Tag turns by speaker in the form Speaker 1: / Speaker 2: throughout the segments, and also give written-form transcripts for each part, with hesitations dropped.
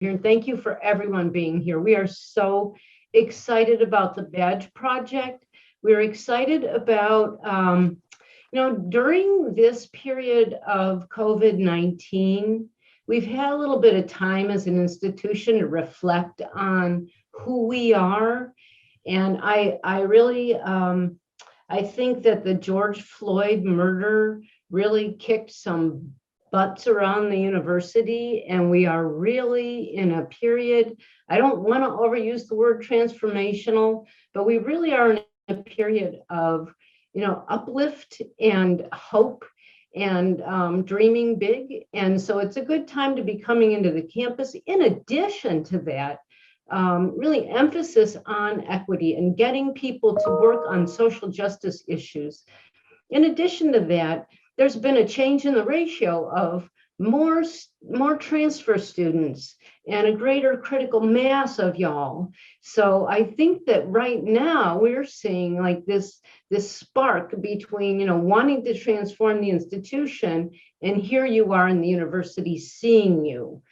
Speaker 1: here. And thank you for everyone being here. We are so excited about the badge project. We're excited about, during this period of COVID-19, we've had a little bit of time as an institution to reflect on who we are. And I really, I think that the George Floyd murder really kicked some butts around the university, and we are really in a period, I don't want to overuse the word transformational, but we really are in a period of, uplift and hope and dreaming big. And so it's a good time to be coming into the campus. In addition to that, really emphasis on equity and getting people to work on social justice issues. In addition to that, there's been a change in the ratio of more transfer students and a greater critical mass of y'all. So I think that right now we're seeing like this spark between, wanting to transform the institution, and here you are in the university seeing you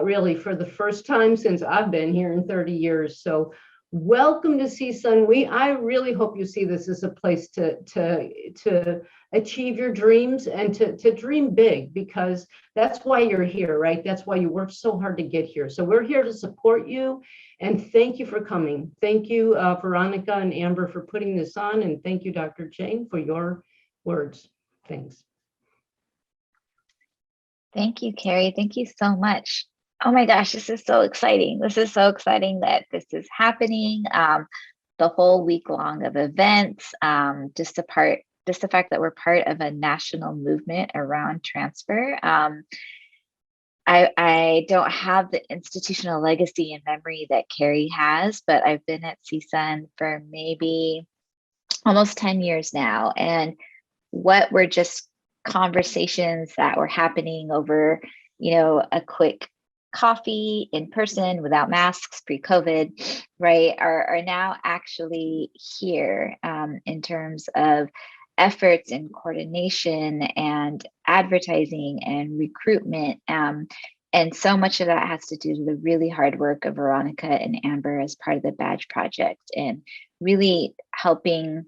Speaker 1: really for the first time since I've been here in 30 years. So welcome to CSUN. I really hope you see this as a place to achieve your dreams and to dream big, because that's why you're here, right? That's why you worked so hard to get here. So we're here to support you, and thank you for coming. Thank you, Veronica and Amber, for putting this on, and thank you, Dr. Jane, for your words. Thanks.
Speaker 2: Thank you, Carrie. Thank you so much. Oh my gosh, this is so exciting. This is so exciting that this is happening. The whole week long of events, just the fact that we're part of a national movement around transfer. I don't have the institutional legacy and memory that Carrie has, but I've been at CSUN for maybe almost 10 years now. And what were just conversations that were happening over, a quick coffee in person without masks pre-COVID, right, are now actually here in terms of efforts and coordination and advertising and recruitment. And so much of that has to do with the really hard work of Veronica and Amber as part of the badge project, and really helping,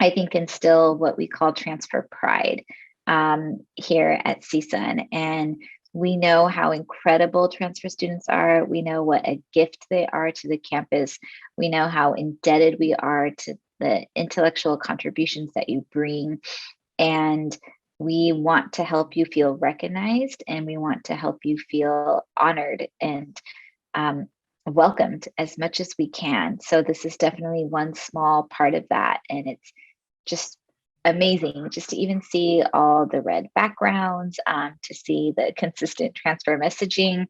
Speaker 2: I think, instill what we call transfer pride here at CSUN. And we know how incredible transfer students are. We know what a gift they are to the campus. We know how indebted we are to the intellectual contributions that you bring. And we want to help you feel recognized, and we want to help you feel honored and welcomed as much as we can. So this is definitely one small part of that. And it's just amazing just to even see all the red backgrounds, to see the consistent transfer messaging.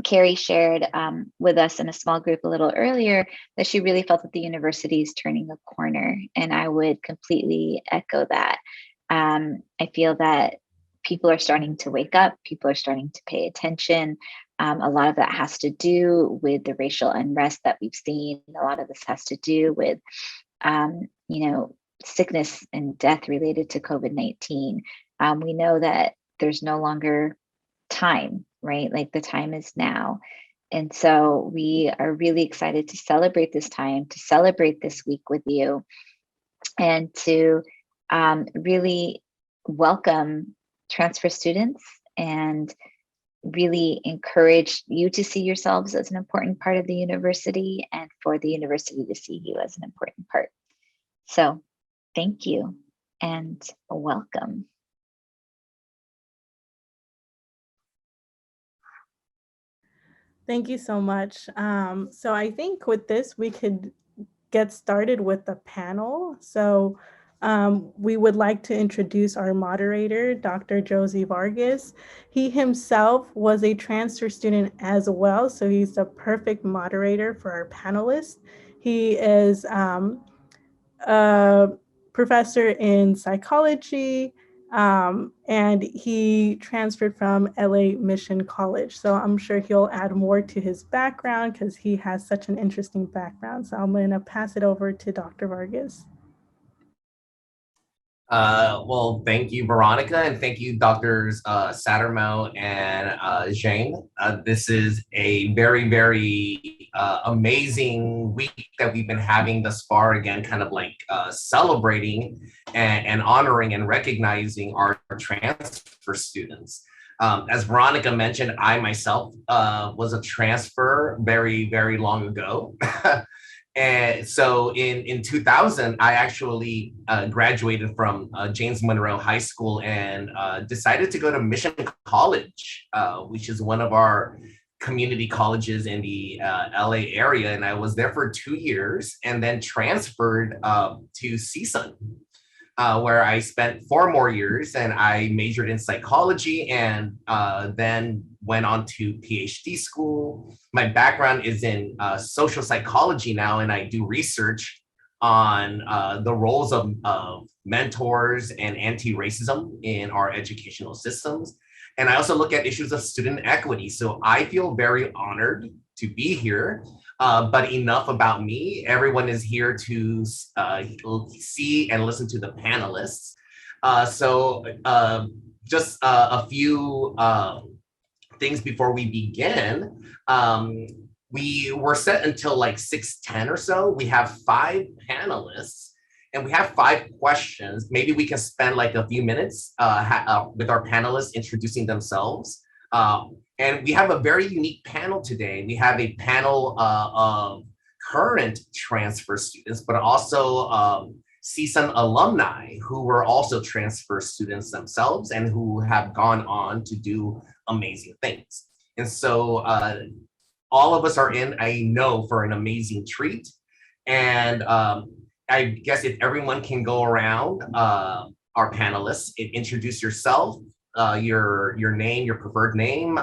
Speaker 2: Carrie shared with us in a small group a little earlier that she really felt that the university is turning a corner, and I would completely echo that. I feel that people are starting to wake up, people are starting to pay attention. A lot of that has to do with the racial unrest that we've seen. A lot of this has to do with sickness and death related to COVID-19. We know that there's no longer time, right? Like the time is now. And so we are really excited to celebrate this time, to celebrate this week with you, and to really welcome transfer students and really encourage you to see yourselves as an important part of the university, and for the university to see you as an important part. So thank you and welcome.
Speaker 3: Thank you so much. So I think with this, we could get started with the panel. So we would like to introduce our moderator, Dr. Josie Vargas. He himself was a transfer student as well, so he's the perfect moderator for our panelists. He is a professor in psychology, and he transferred from LA Mission College. So I'm sure he'll add more to his background because he has such an interesting background. So I'm going to pass it over to Dr. Vargas.
Speaker 4: Well, thank you, Veronica, and thank you, Doctors Sattermo and Zhang. This is a very, very amazing week that we've been having thus far. Again, kind of like celebrating and honoring and recognizing our transfer students. As Veronica mentioned, I myself was a transfer very, very long ago. And so in 2000, I actually graduated from James Monroe High School and decided to go to Mission College, which is one of our community colleges in the LA area. And I was there for 2 years and then transferred to CSUN, where I spent 4 more years and I majored in psychology and then went on to PhD school. My background is in social psychology now, and I do research on the roles of mentors and anti-racism in our educational systems. And I also look at issues of student equity. So I feel very honored to be here. But enough about me. Everyone is here to see and listen to the panelists. Just a few things before we begin. We were set until like 6:10 or so. We have 5 panelists and we have 5 questions. Maybe we can spend like a few minutes with our panelists introducing themselves. And we have a very unique panel today. We have a panel of current transfer students, but also CSUN alumni who were also transfer students themselves and who have gone on to do amazing things. And so all of us are in, I know, for an amazing treat. And I guess if everyone can go around, our panelists, introduce yourself, your name, your preferred name,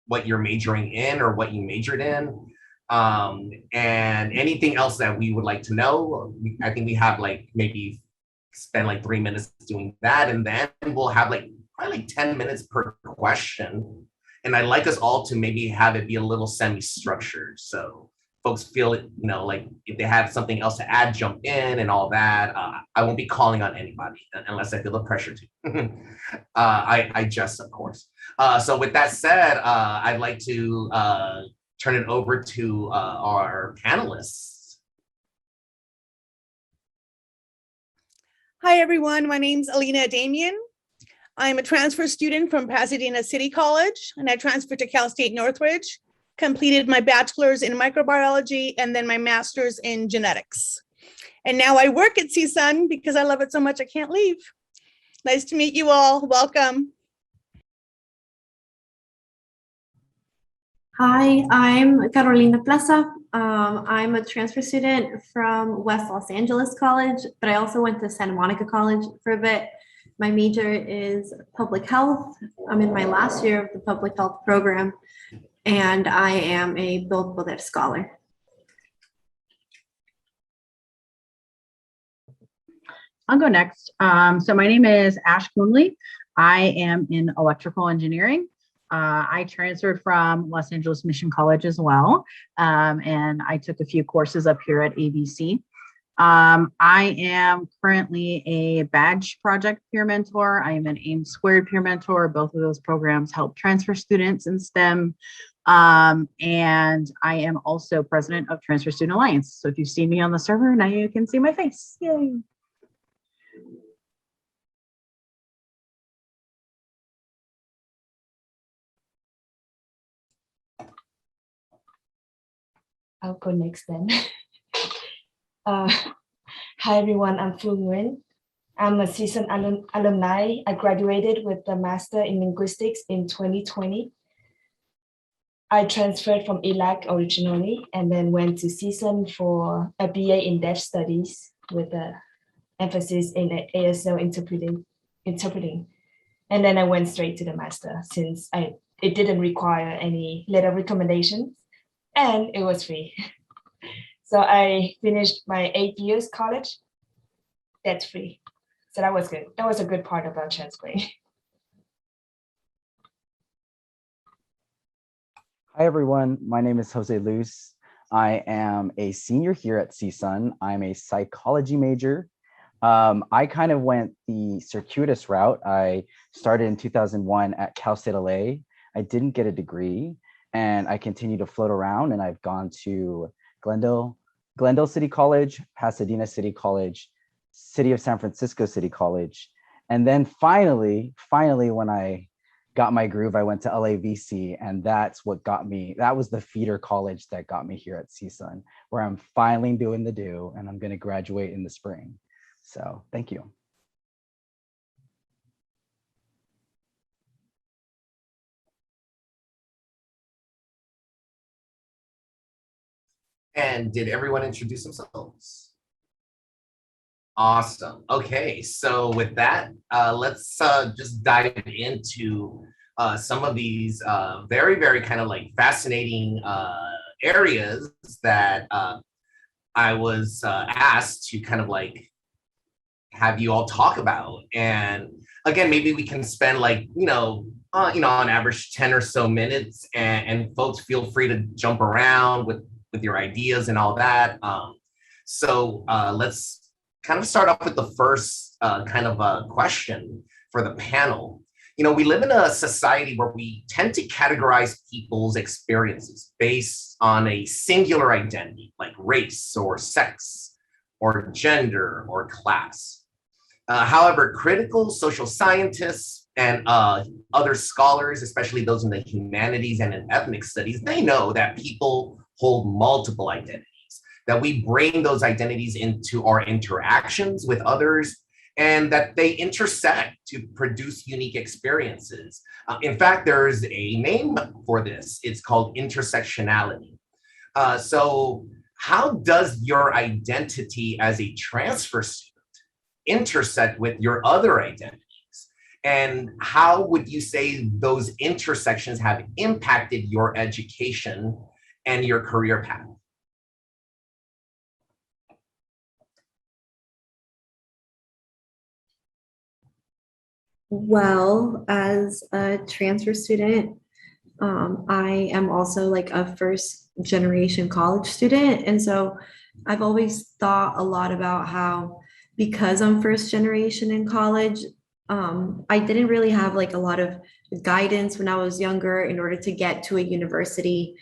Speaker 4: what you're majoring in or what you majored in, and anything else that we would like to know. I think we have like maybe spend like 3 minutes doing that, and then we'll have like probably like 10 minutes per question. And I'd like us all to maybe have it be a little semi-structured. So folks feel it, like if they have something else to add, jump in and all that. I won't be calling on anybody unless I feel the pressure to. I just, of course. So with that said, I'd like to turn it over to our panelists.
Speaker 5: Hi, everyone. My name's Alina Damian. I'm a transfer student from Pasadena City College, and I transferred to Cal State Northridge, completed my bachelor's in microbiology, and then my master's in genetics. And now I work at CSUN because I love it so much I can't leave. Nice to meet you all. Welcome.
Speaker 6: Hi, I'm Carolina Plaza. I'm a transfer student from West Los Angeles College, but I also went to Santa Monica College for a bit. My major is public health. I'm in my last year of the public health program, and I am a Bill Poder scholar.
Speaker 7: I'll go next. So my name is Ash Coonley. I am in electrical engineering. I transferred from Los Angeles Mission College as well, and I took a few courses up here at ABC. I am currently a badge project peer mentor. I am an AIM Squared peer mentor. Both of those programs help transfer students in STEM. And I am also president of Transfer Student Alliance. So if you see me on the server, now you can see my face. Yay.
Speaker 8: I'll go next then. Hi everyone, I'm Phương Nguyen. I'm a CSUN alumni. I graduated with a master in linguistics in 2020. I transferred from ELAC originally and then went to CSUN for a BA in Dutch studies with an emphasis in ASL interpreting. And then I went straight to the master since it didn't require any letter of recommendations and it was free. So I finished my 8 years college. That's free. So that was good. That was a good part about transferring.
Speaker 9: Hi, everyone. My name is Jose Luz. I am a senior here at CSUN. I'm a psychology major. I kind of went the circuitous route. I started in 2001 at Cal State LA. I didn't get a degree, and I continued to float around, and I've gone to Glendale City College, Pasadena City College, City of San Francisco City College. And then finally, when I got my groove, I went to LAVC, and that's what got me. That was the feeder college that got me here at CSUN, where I'm finally doing the do, and I'm going to graduate in the spring. So thank you.
Speaker 4: And did everyone introduce themselves? Awesome. Okay, so with that, let's just dive into some of these very, very kind of like fascinating areas that I was asked to kind of like have you all talk about. And again, maybe we can spend like, on average 10 or so minutes, and folks feel free to jump around with your ideas and all that. So let's kind of start off with the first kind of question for the panel. We live in a society where we tend to categorize people's experiences based on a singular identity, like race or sex or gender or class. However, critical social scientists and other scholars, especially those in the humanities and in ethnic studies, they know that people hold multiple identities, that we bring those identities into our interactions with others, and that they intersect to produce unique experiences. In fact, there's a name for this. It's called intersectionality. So how does your identity as a transfer student intersect with your other identities? And how would you say those intersections have impacted your education and your career path?
Speaker 6: Well, as a transfer student, I am also like a first generation college student. And so I've always thought a lot about how, because I'm first generation in college, I didn't really have like a lot of guidance when I was younger in order to get to a university.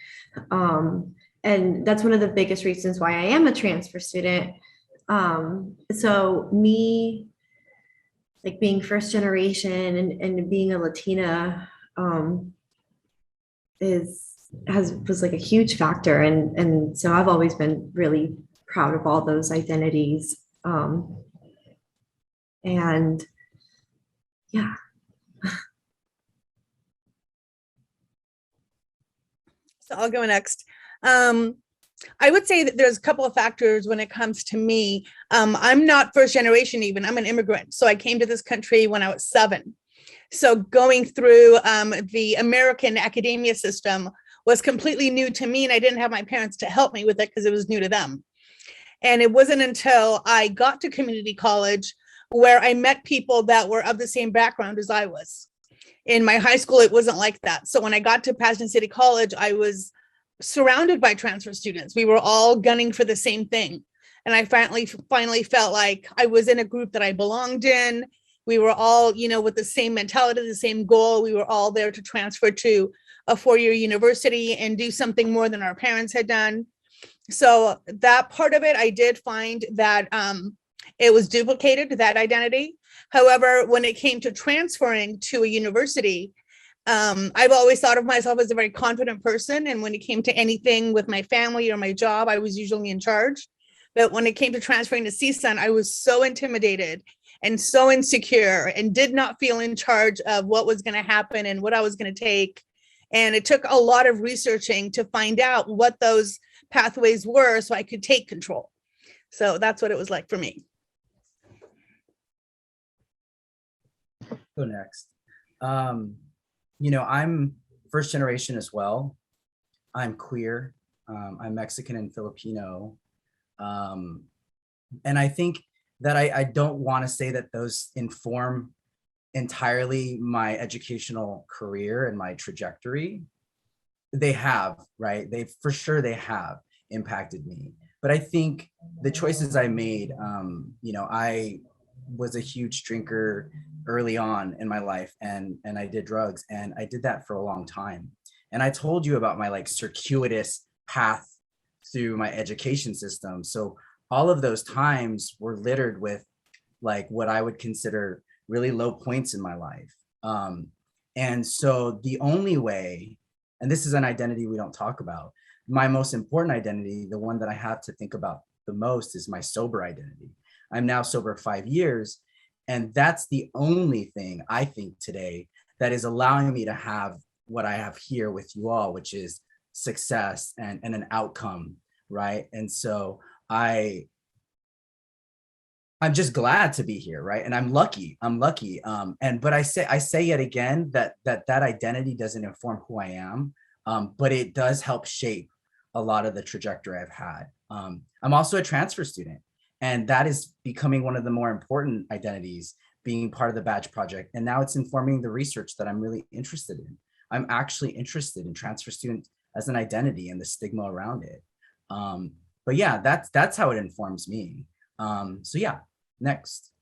Speaker 6: And that's one of the biggest reasons why I am a transfer student. So me, like being first generation and being a Latina, was like a huge factor. And so I've always been really proud of all those identities. And yeah.
Speaker 5: So I'll go next. I would say that there's a couple of factors when it comes to me. I'm not first generation even, I'm an immigrant. So I came to this country when I was 7. So going through the American academia system was completely new to me, and I didn't have my parents to help me with it because it was new to them. And it wasn't until I got to community college where I met people that were of the same background as I was. In my high school, it wasn't like that. So when I got to Pasadena City College, I was surrounded by transfer students. We were all gunning for the same thing. And I finally felt like I was in a group that I belonged in. We were all, with the same mentality, the same goal. We were all there to transfer to a 4-year university and do something more than our parents had done. So that part of it, I did find that it was duplicated, that identity. However, when it came to transferring to a university, I've always thought of myself as a very confident person. And when it came to anything with my family or my job, I was usually in charge. But when it came to transferring to CSUN, I was so intimidated and so insecure and did not feel in charge of what was going to happen and what I was going to take. And it took a lot of researching to find out what those pathways were so I could take control. So that's what it was like for me.
Speaker 10: Go next. I'm first generation as well. I'm queer. I'm Mexican and Filipino. And I think that I don't want to say that those inform entirely my educational career and my trajectory. They have, right? They impacted me. But I think the choices I made, I was a huge drinker early on in my life, and I did drugs, and I did that for a long time. And I told you about my like circuitous path through my education system. So all of those times were littered with like what I would consider really low points in my life. And so the only way, and this is an identity we don't talk about, my most important identity, the one that I have to think about the most, is my sober identity. I'm now sober 5 years, and that's the only thing I think today that is allowing me to have what I have here with you all, which is success and an outcome, right? And so I'm just glad to be here, right? And I'm lucky. But I say yet again that identity doesn't inform who I am, but it does help shape a lot of the trajectory I've had. I'm also a transfer student, and that is becoming one of the more important identities, being part of the badge project. And now it's informing the research that I'm really interested in. I'm actually interested in transfer student as an identity and the stigma around it. But yeah, that's how it informs me. So yeah, next.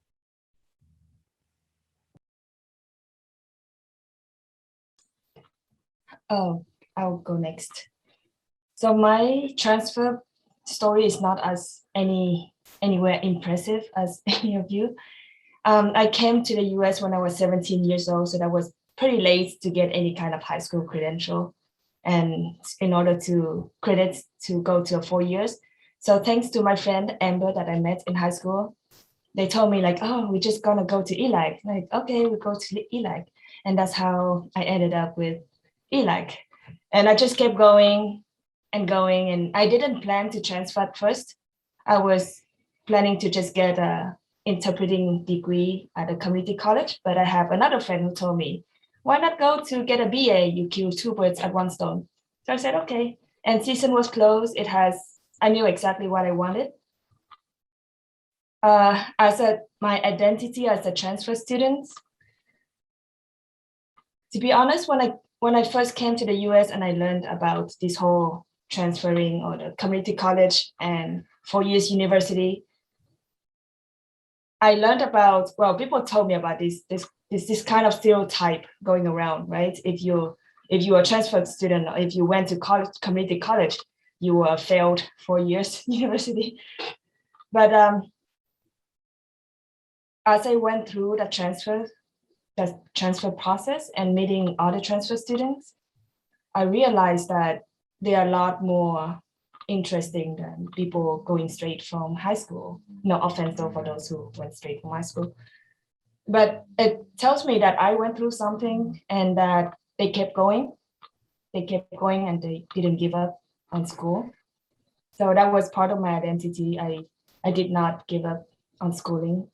Speaker 8: Oh, I'll go next. So my transfer story is not as anywhere impressive as any of you. I came to the US when I was 17 years old, so that was pretty late to get any kind of high school credential, and in order to credit to go to 4 years. So thanks to my friend Amber that I met in high school, they told me like, oh, we're just gonna go to ELAC. Like, okay, we go to ELAC. And that's how I ended up with ELAC. And I just kept going and going. And I didn't plan to transfer at first. I was planning to just get a interpreting degree at a community college, but I have another friend who told me, why not go to get a BA? You kill two birds at one stone. So I said, okay. And season was closed. I knew exactly what I wanted. My identity as a transfer student, to be honest, when I first came to the US and I learned about this whole transferring or the community college and 4 years university, I learned about, well, people told me about this kind of stereotype going around, right? If you're a transfer student, or if you went to college, community college, you were failed 4 years university. But as I went through the transfer process and meeting other transfer students, I realized that they are a lot more interesting than people going straight from high school. No offense though for those who went straight from high school. But it tells me that I went through something and that they kept going. They kept going and they didn't give up on school. So that was part of my identity. I did not give up on schooling.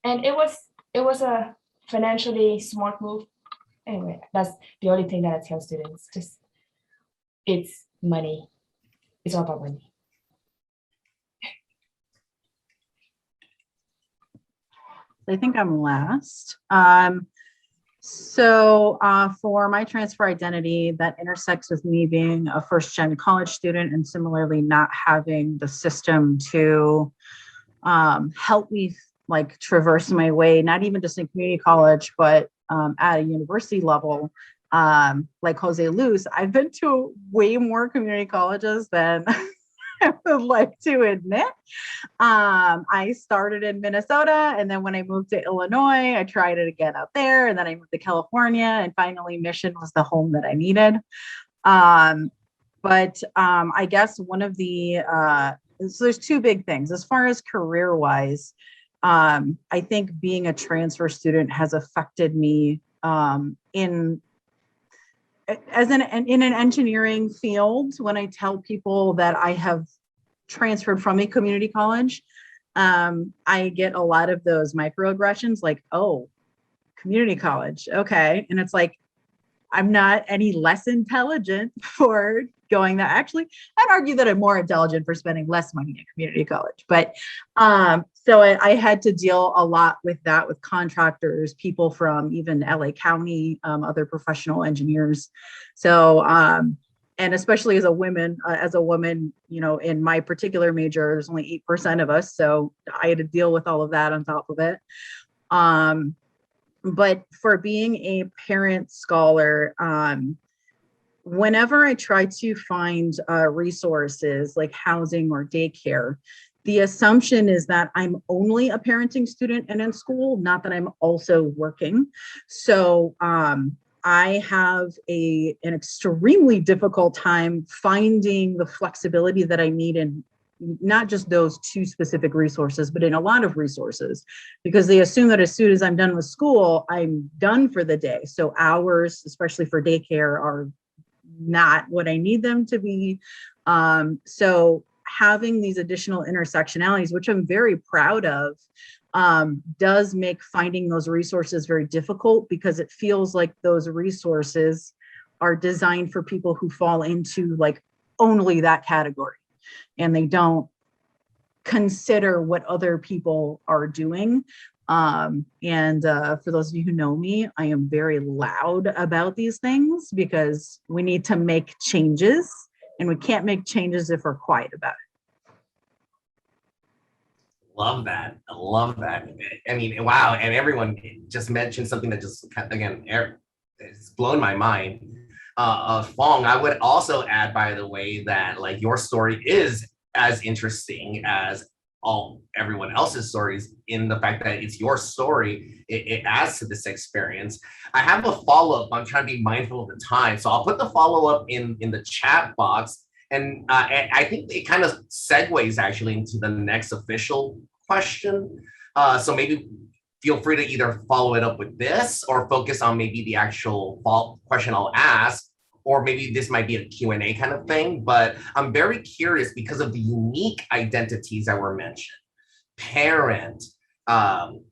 Speaker 8: And it was a financially smart move. Anyway, that's the only thing that I tell students. Just it's money. It's all about money.
Speaker 7: I think I'm last. For my transfer identity, that intersects with me being a first-gen college student and similarly not having the system to help me like traverse my way, not even just in community college, but at a university level. Like Jose Luz, I've been to way more community colleges than I would like to admit. I started in Minnesota, and then when I moved to Illinois, I tried it again out there, and then I moved to California, and finally Mission was the home that I needed. I guess one of the, so there's two big things. As far as career-wise, I think being a transfer student has affected me in an engineering field. When I tell people that I have transferred from a community college, I get a lot of those microaggressions like, oh, community college, okay. And it's like, I'm not any less intelligent for going that. Actually, I'd argue that I'm more intelligent for spending less money at community college. But so I had to deal a lot with that, with contractors, people from even LA County, other professional engineers. So and especially as a woman, you know, in my particular major, there's only 8% of us. So I had to deal with all of that on top of it. But for being a parent scholar, whenever I try to find resources like housing or daycare, the assumption is that I'm only a parenting student and in school, not that I'm also working. So I have an extremely difficult time finding the flexibility that I need in not just those two specific resources, but in a lot of resources, because they assume that as soon as I'm done with school, I'm done for the day. So hours, especially for daycare, are not what I need them to be. So having these additional intersectionalities, which I'm very proud of, does make finding those resources very difficult, because it feels like those resources are designed for people who fall into like only that category, and they don't consider what other people are doing. For those of you who know me, I am very loud about these things because we need to make changes, and we can't make changes if we're quiet about it.
Speaker 4: Love that. I love that. I mean, wow. And everyone just mentioned something that just, again, it's blown my mind. Fong, I would also add, by the way, that like your story is as interesting as everyone else's stories, in the fact that it's your story. It adds to this experience. I have a follow-up. I'm trying to be mindful of the time, so I'll put the follow-up in the chat box. And I think it kind of segues actually into the next official question. So maybe feel free to either follow it up with this or focus on maybe the actual question I'll ask, or maybe this might be a Q&A kind of thing. But I'm very curious because of the unique identities that were mentioned. Parent,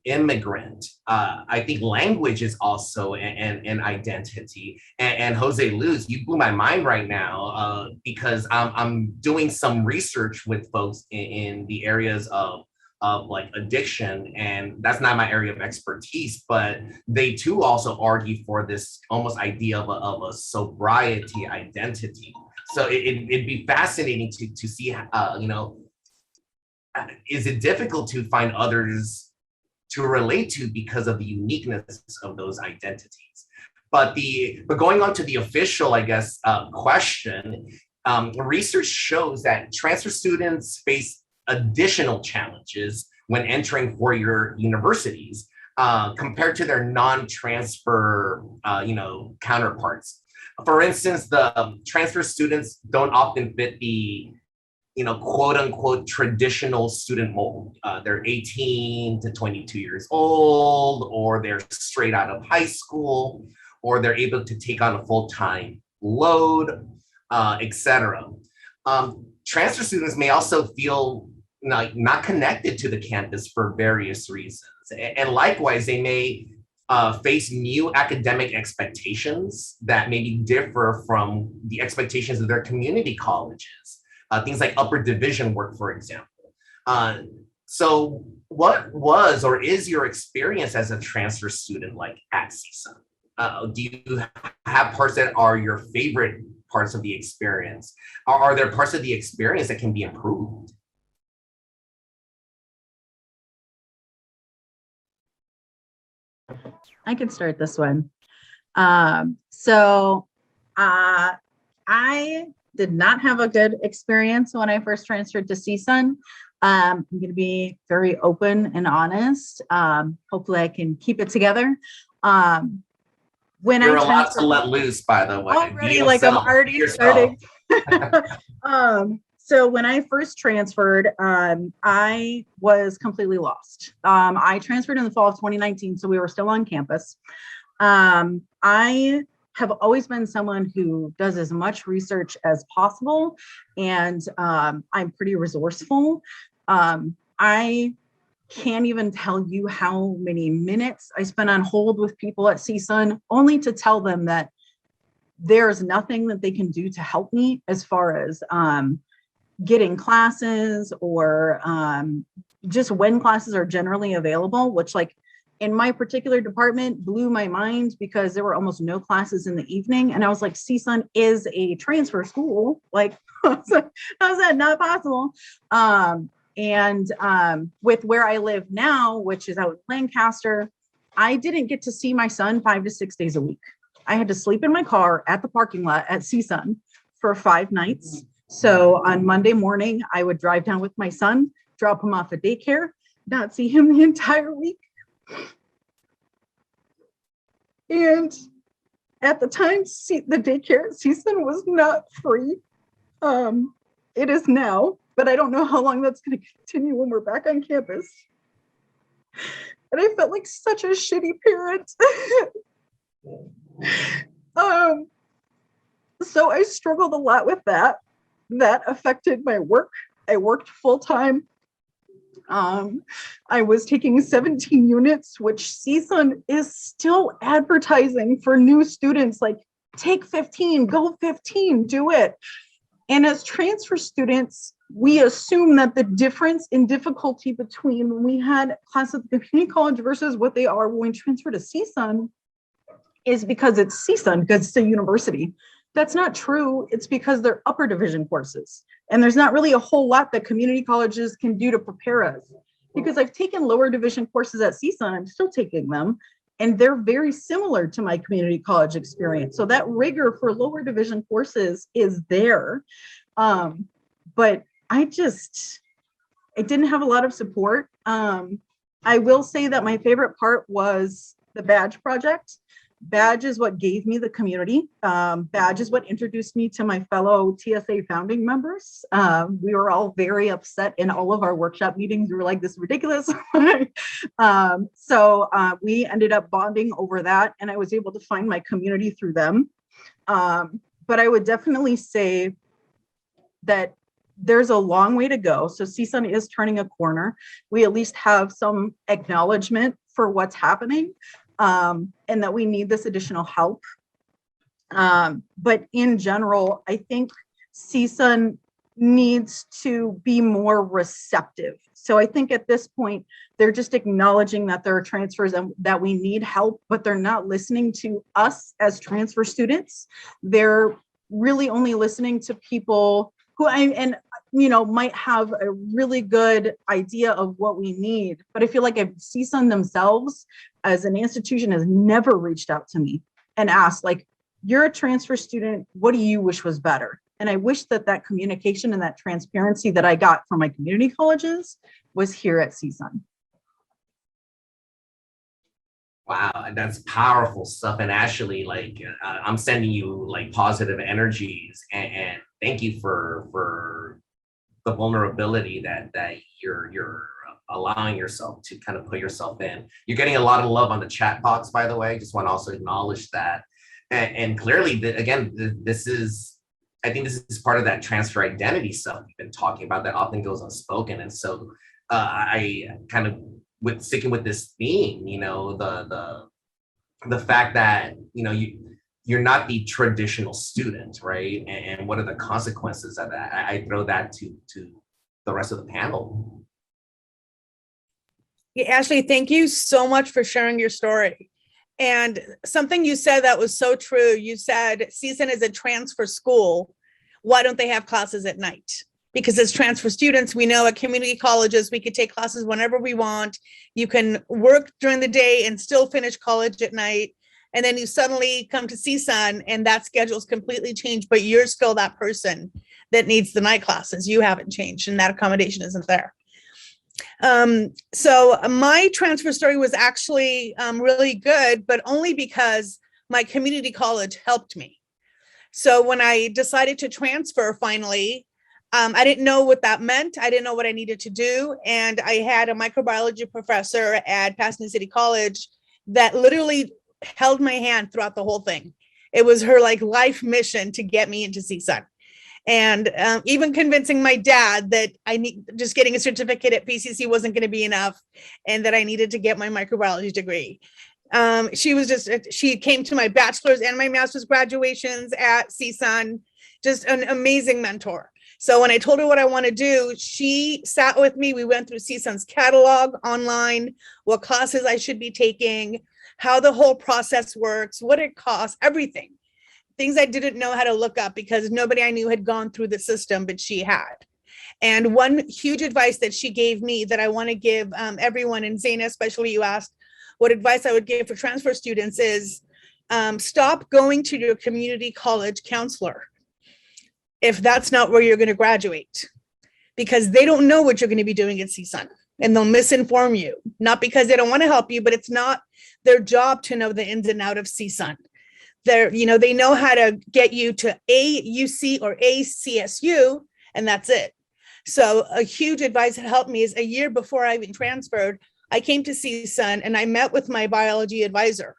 Speaker 4: immigrant, I think language is also an identity. And Jose Luz, you blew my mind right now, because I'm doing some research with folks in the areas of like addiction, and that's not my area of expertise, but they too also argue for this almost idea of a sobriety identity. So it'd be fascinating to see, you know, is it difficult to find others to relate to because of the uniqueness of those identities? But going on to the official, I guess, question, research shows that transfer students face additional challenges when entering four-year universities compared to their non-transfer, counterparts. For instance, the transfer students don't often fit the quote unquote traditional student mold. They're 18 to 22 years old, or they're straight out of high school, or they're able to take on a full-time load, etc. Transfer students may also feel not connected to the campus for various reasons. And likewise, they may face new academic expectations that maybe differ from the expectations of their community colleges. Things like upper division work, for example. So what was or is your experience as a transfer student like at CSUN? Do you have parts that are your favorite parts of the experience? Are there parts of the experience that can be improved?
Speaker 7: I can start this one. I did not have a good experience when I first transferred to CSUN. I'm going to be very open and honest. Hopefully I can keep it together.
Speaker 4: You're allowed to let loose, by the way.
Speaker 7: Already, like I'm already starting. So when I first transferred, I was completely lost. I transferred in the fall of 2019, so we were still on campus. I have always been someone who does as much research as possible, and I'm pretty resourceful. I can't even tell you how many minutes I spent on hold with people at CSUN, only to tell them that there's nothing that they can do to help me as far as getting classes or just when classes are generally available, which like in my particular department blew my mind because there were almost no classes in the evening. And I was like, CSUN is a transfer school. Like, how's that not possible? With where I live now, which is out in Lancaster, I didn't get to see my son 5 to 6 days a week. I had to sleep in my car at the parking lot at CSUN for 5 nights. So on Monday morning, I would drive down with my son, drop him off at daycare, not see him the entire week. And at the time, the daycare at CSUN was not free. It is now, but I don't know how long that's going to continue when we're back on campus. And I felt like such a shitty parent. So I struggled a lot with that. That affected my work. I worked full time. I was taking 17 units, which CSUN is still advertising for new students, like take 15, go 15, do it. And as transfer students, we assume that the difference in difficulty between when we had classes at the community college versus what they are when we transfer to CSUN is because it's CSUN, because it's a university. That's not true. It's because they're upper division courses. And there's not really a whole lot that community colleges can do to prepare us. Because I've taken lower division courses at CSUN, I'm still taking them, and they're very similar to my community college experience. So that rigor for lower division courses is there. But I didn't have a lot of support. I will say that my favorite part was the badge project. Badge is what gave me the community. Badge is what introduced me to my fellow TSA founding members. We were all very upset in all of our workshop meetings. We were like, this is ridiculous. So we ended up bonding over that, and I was able to find my community through them. But I would definitely say that there's a long way to go. So CSUN is turning a corner. We at least have some acknowledgement for what's happening. And that we need this additional help. But in general, I think CSUN needs to be more receptive. So I think at this point, they're just acknowledging that there are transfers and that we need help, but they're not listening to us as transfer students. They're really only listening to people who might have a really good idea of what we need. But I feel like CSUN themselves as an institution has never reached out to me and asked, like, you're a transfer student, what do you wish was better? And I wish that communication and that transparency that I got from my community colleges was here at CSUN.
Speaker 4: Wow, that's powerful stuff. And actually, like, I'm sending you like positive energies, and thank you for the vulnerability that you're allowing yourself to kind of put yourself in. You're getting a lot of love on the chat box, by the way. Just want to also acknowledge that. And clearly, this is part of that transfer identity stuff we've been talking about that often goes unspoken. And so I kind of, with sticking with this theme, the fact that, you're not the traditional student, right? And what are the consequences of that? I throw that to the rest of the panel.
Speaker 5: Yeah, Ashley, thank you so much for sharing your story. And something you said that was so true. You said CSUN is a transfer school. Why don't they have classes at night? Because as transfer students, we know at community colleges, we could take classes whenever we want. You can work during the day and still finish college at night. And then you suddenly come to CSUN and that schedule's completely changed, but you're still that person that needs the night classes. You haven't changed and that accommodation isn't there. So my transfer story was actually really good, but only because my community college helped me. So when I decided to transfer finally, I didn't know what that meant. I didn't know what I needed to do. And I had a microbiology professor at Pasadena City College that literally held my hand throughout the whole thing. It was her like life mission to get me into CSUN. And even convincing my dad that just getting a certificate at PCC wasn't going to be enough and that I needed to get my microbiology degree. She came to my bachelor's and my master's graduations at CSUN, just an amazing mentor. So when I told her what I want to do, she sat with me. We went through CSUN's catalog online, what classes I should be taking, how the whole process works, what it costs, everything. Things I didn't know how to look up because nobody I knew had gone through the system, but she had. And one huge advice that she gave me that I want to give everyone, and Zaina, especially you asked what advice I would give for transfer students is stop going to your community college counselor if that's not where you're going to graduate, because they don't know what you're going to be doing at CSUN and they'll misinform you, not because they don't want to help you, but it's not their job to know the ins and out of CSUN. They know how to get you to a UC or a CSU, and that's it. So a huge advice that helped me is a year before I even transferred, I came to CSUN and I met with my biology advisor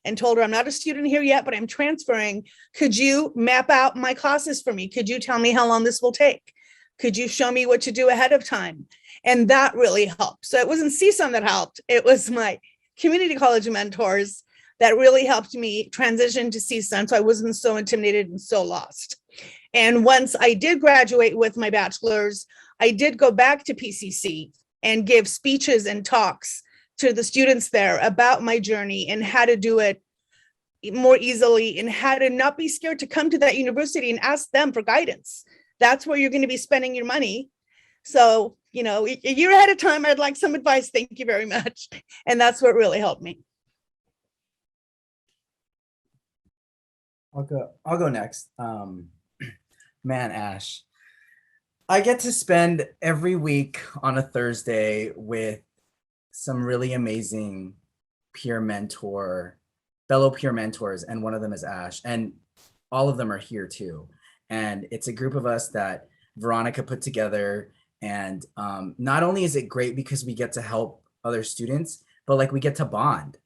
Speaker 5: and told her, I'm not a student here yet, but I'm transferring. Could you map out my classes for me? Could you tell me how long this will take? Could you show me what to do ahead of time? And that really helped. So it wasn't CSUN that helped. It was my community college mentors that really helped me transition to CSUN so I wasn't so intimidated and so lost. And once I did graduate with my bachelor's, I did go back to PCC and give speeches and talks to the students there about my journey and how to do it more easily and how to not be scared to come to that university and ask them for guidance. That's where you're going to be spending your money. So, a year ahead of time, I'd like some advice. Thank you very much. And that's what really helped me.
Speaker 10: I'll go next. Man, Ash, I get to spend every week on a Thursday with some really amazing fellow peer mentors, and one of them is Ash, and all of them are here too. And it's a group of us that Veronica put together, and not only is it great because we get to help other students, but like we get to bond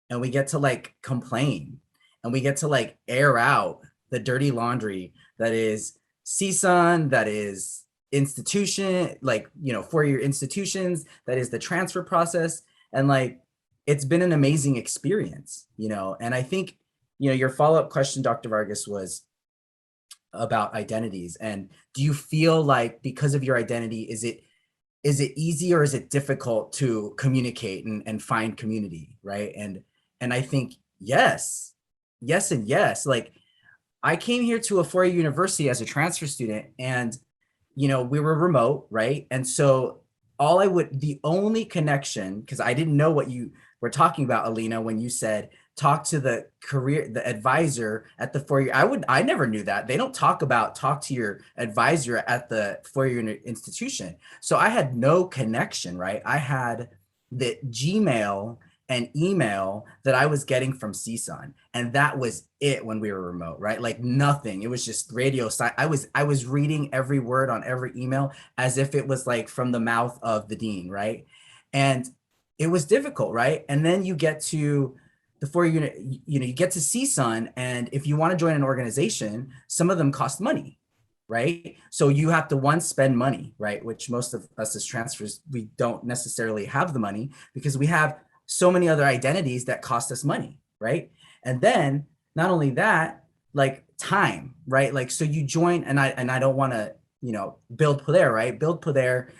Speaker 10: and we get to like complain and we get to like air out the dirty laundry that is CSUN, that is institution, like, 4-year institutions, that is the transfer process. And like, it's been an amazing experience, and I think, your follow-up question, Dr. Vargas, was about identities. And do you feel like because of your identity, is it easy or is it difficult to communicate and find community, right? And I think yes, and yes. Like, I came here to a 4-year university as a transfer student, and we were remote, right? And so the only connection, because I didn't know what you were talking about, Alina, when you said talk to the advisor at the 4-year. I never knew that. They don't talk to your advisor at the 4-year institution. So I had no connection, right? I had the Gmail and email that I was getting from CSUN, and that was it when we were remote, right? Like nothing. It was just radio. I was reading every word on every email as if it was like from the mouth of the dean, right? And it was difficult, right? And then you get to the 4-year, you get to CSUN, and if you want to join an organization, some of them cost money, right? So you have to spend money, right? Which most of us as transfers, we don't necessarily have the money because we have so many other identities that cost us money, right? And then not only that, like time, right? Like, so you join, and I don't want to, build Poder, right? Build Poder,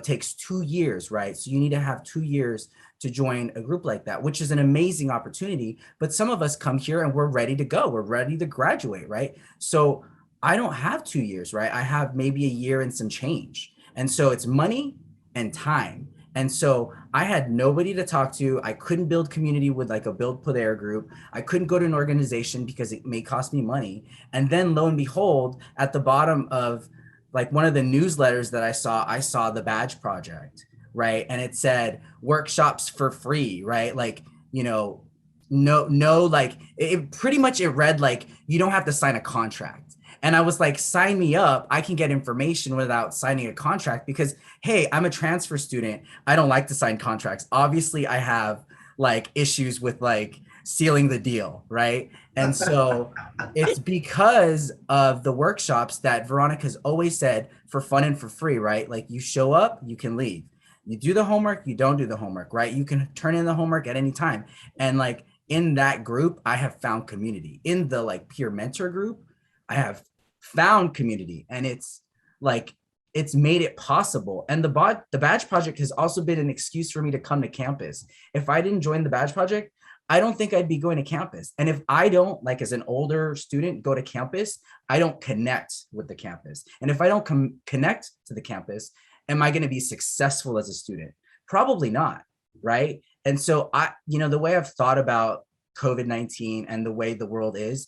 Speaker 10: takes 2 years, right? So you need to have 2 years to join a group like that, which is an amazing opportunity. But some of us come here and we're ready to go. We're ready to graduate, right? So I don't have 2 years, right? I have maybe a year and some change. And so it's money and time. And so I had nobody to talk to. I couldn't build community with like a Build Poder group. I couldn't go to an organization because it may cost me money. And then lo and behold, at the bottom of like one of the newsletters that I saw the Badge Project, right? And it said workshops for free, right? Like, no, like it pretty much, it read like, you don't have to sign a contract. And I was like, sign me up. I can get information without signing a contract because, hey, I'm a transfer student. I don't like to sign contracts. Obviously, I have like issues with like sealing the deal, right? And so it's because of the workshops that Veronica's always said for fun and for free, right? Like you show up, you can leave. You do the homework, you don't do the homework, right? You can turn in the homework at any time. And like in that group, I have found community. In the like peer mentor group, I have found community, and it's like, it's made it possible. And the badge project has also been an excuse for me to come to campus. If I didn't join the badge project, I don't think I'd be going to campus. And if I don't, like as an older student, go to campus, I don't connect with the campus. And if I don't connect to the campus, am I going to be successful as a student? Probably not, right? And so the way I've thought about COVID-19 and the way the world is,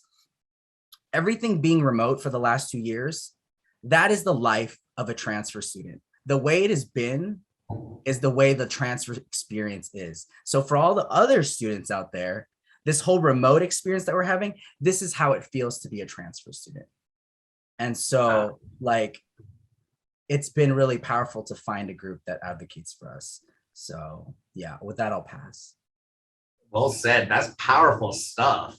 Speaker 10: everything being remote for the last 2 years, that is the life of a transfer student. The way it has been is the way the transfer experience is. So for all the other students out there, this whole remote experience that we're having, this is how it feels to be a transfer student. And so like, it's been really powerful to find a group that advocates for us. So yeah, with that, I'll pass.
Speaker 4: Well said. That's powerful stuff.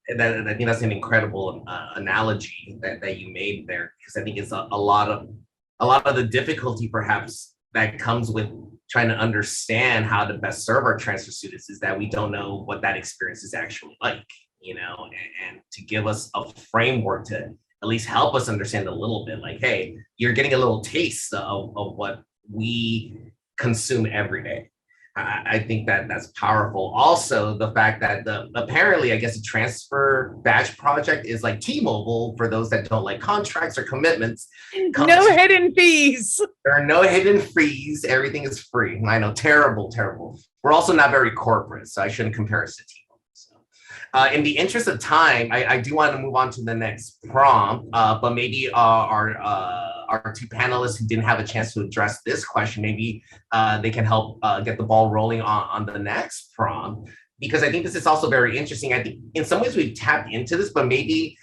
Speaker 4: I think that's an incredible analogy that you made there, because I think it's a lot of the difficulty perhaps that comes with trying to understand how to best serve our transfer students is that we don't know what that experience is actually like, and to give us a framework to at least help us understand a little bit, like, hey, you're getting a little taste of what we consume every day. I think that's powerful. Also, the fact that apparently, I guess, the transfer badge project is like T-Mobile for those that don't like contracts or commitments.
Speaker 5: No hidden fees.
Speaker 4: There are no hidden fees. Everything is free. I know, terrible. We're also not very corporate, so I shouldn't compare us to T-Mobile. So, in the interest of time, I do want to move on to the next prompt, but maybe our two panelists who didn't have a chance to address this question, maybe they can help get the ball rolling on the next prompt, because I think this is also very interesting. I think in some ways we've tapped into this, but maybe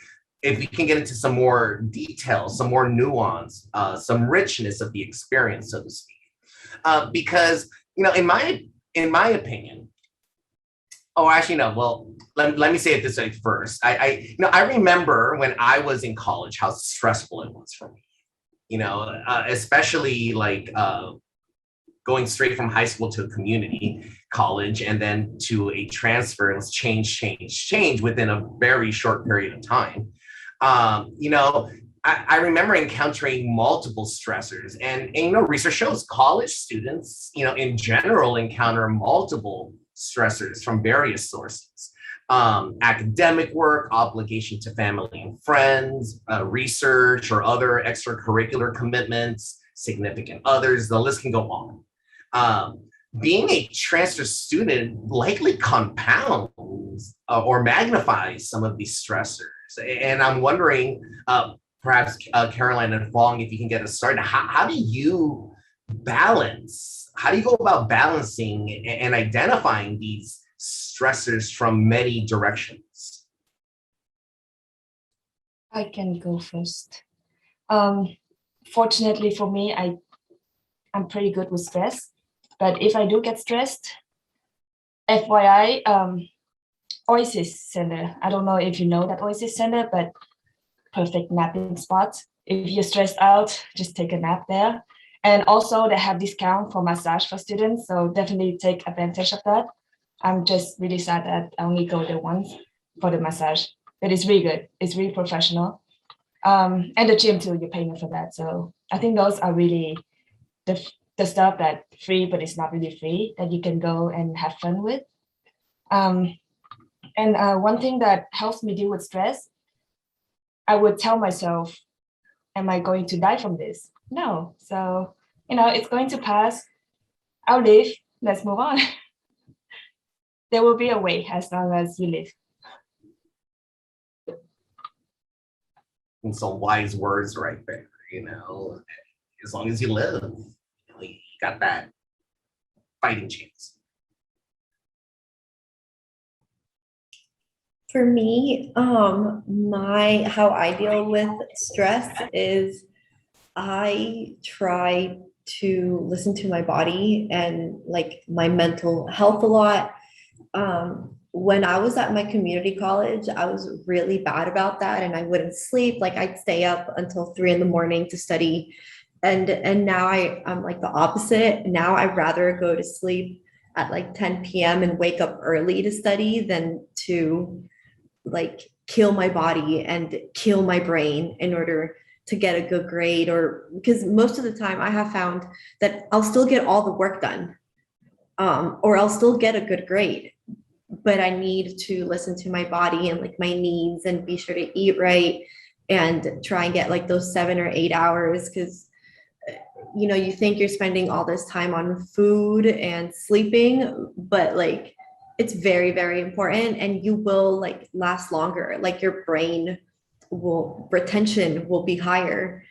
Speaker 4: if we can get into some more detail, some more nuance, some richness of the experience, so to speak. Because, in my opinion, let me say it this way first. I remember when I was in college, how stressful it was for me. Especially like going straight from high school to a community college and then to a transfer. It was change within a very short period of time. I remember encountering multiple stressors, and research shows college students, in general, encounter multiple stressors from various sources. Academic work, obligation to family and friends, research or other extracurricular commitments, significant others, the list can go on. Being a transfer student likely compounds or magnifies some of these stressors. And I'm wondering, perhaps Caroline and Fong, if you can get us started, how do you go about balancing and identifying these stressors from many directions?
Speaker 8: I can go first. Fortunately for me, I'm pretty good with stress, but if I do get stressed, FYI, Oasis Center. I don't know if you know that Oasis Center, but perfect napping spot. If you're stressed out, just take a nap there. And also they have discount for massage for students, so definitely take advantage of that. I'm just really sad that I only go there once for the massage, but it's really good. It's really professional. And the gym too, you're paying for that. So I think those are really the stuff that free, but it's not really free, that you can go and have fun with. And one thing that helps me deal with stress, I would tell myself, am I going to die from this? No. So, it's going to pass. I'll live. Let's move on. There will be a way as long as you live.
Speaker 4: And some wise words right there, as long as you live, you got that fighting chance.
Speaker 6: For me, how I deal with stress is I try to listen to my body and like my mental health a lot. When I was at my community college, I was really bad about that, and I wouldn't sleep. Like I'd stay up until 3 a.m. to study And now I'm like the opposite. Now I'd rather go to sleep at like 10 p.m. and wake up early to study than to like kill my body and kill my brain in order to get a good grade. Or because most of the time I have found that I'll still get all the work done, or I'll still get a good grade, but I need to listen to my body and like my needs and be sure to eat right and try and get like those 7 or 8 hours. Because you think you're spending all this time on food and sleeping, but like it's very, very important, and you will like last longer. Like your brain retention will be higher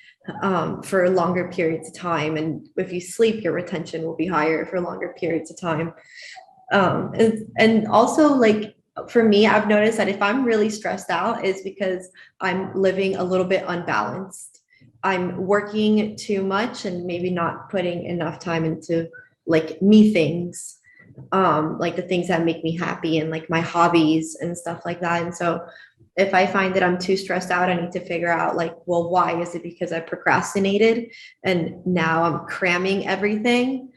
Speaker 6: for longer periods of time. And if you sleep, your retention will be higher for longer periods of time. And also like for me, I've noticed that if I'm really stressed out, is because I'm living a little bit unbalanced. I'm working too much and maybe not putting enough time into like me things, like the things that make me happy and like my hobbies and stuff like that. And so if I find that I'm too stressed out, I need to figure out like, well, why is it? Because I procrastinated and now I'm cramming everything.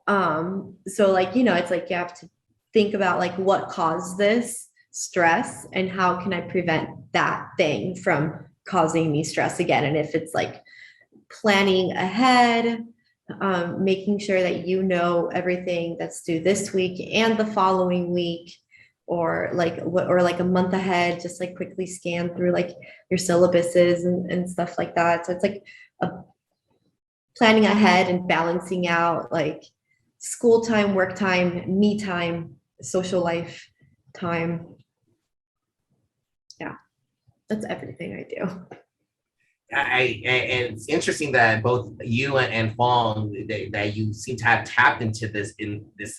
Speaker 6: So like, it's like you have to think about like what caused this stress and how can I prevent that thing from causing me stress again. And if it's like planning ahead, making sure that everything that's due this week and the following week, or like a month ahead, just like quickly scan through like your syllabuses and stuff like that. So it's like planning ahead and balancing out like school time, work time, me time, social life time. Yeah, that's everything I do.
Speaker 4: And it's interesting that both you and Fong, that you seem to have tapped into this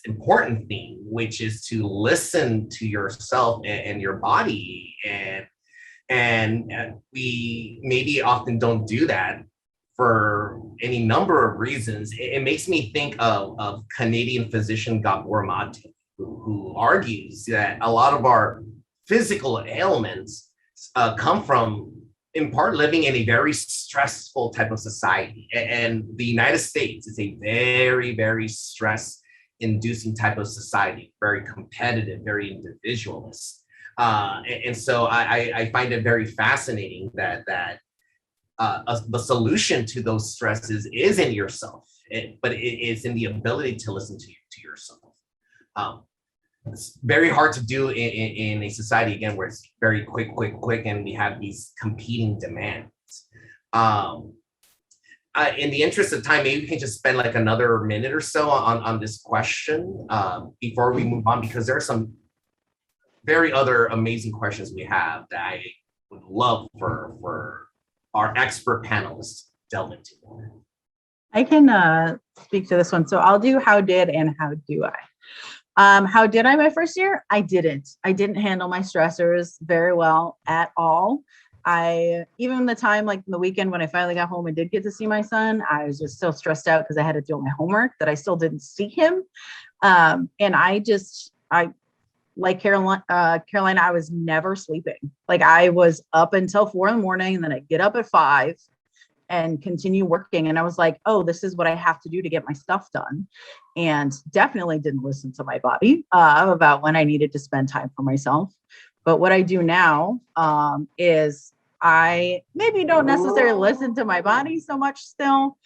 Speaker 4: important thing, which is to listen to yourself and your body, and we maybe often don't do that for any number of reasons. It makes me think of Canadian physician Gabor Mate, who argues that a lot of our physical ailments come from, in part, living in a very stressful type of society. And the United States is a very, very stress-inducing type of society, very competitive, very individualist. And so I find it very fascinating that the solution to those stresses is in yourself, but it is in the ability to listen to yourself. It's very hard to do in a society, again, where it's very quick, and we have these competing demands. In the interest of time, maybe we can just spend like another minute or so on this question before we move on, because there are some very other amazing questions we have that I would love for our expert panelists to delve into.
Speaker 7: I can speak to this one. So I'll do how did and how do I. How did I my first year? I didn't handle my stressors very well at all. Even the time, like the weekend when I finally got home and did get to see my son, I was just so stressed out because I had to do my homework that I still didn't see him. And I like Carolina, I was never sleeping. Like I was up until 4 a.m, and then I'd get up at 5 and continue working. And I was like, oh, this is what I have to do to get my stuff done. And definitely didn't listen to my body about when I needed to spend time for myself. But what I do now is I maybe don't necessarily listen to my body so much still,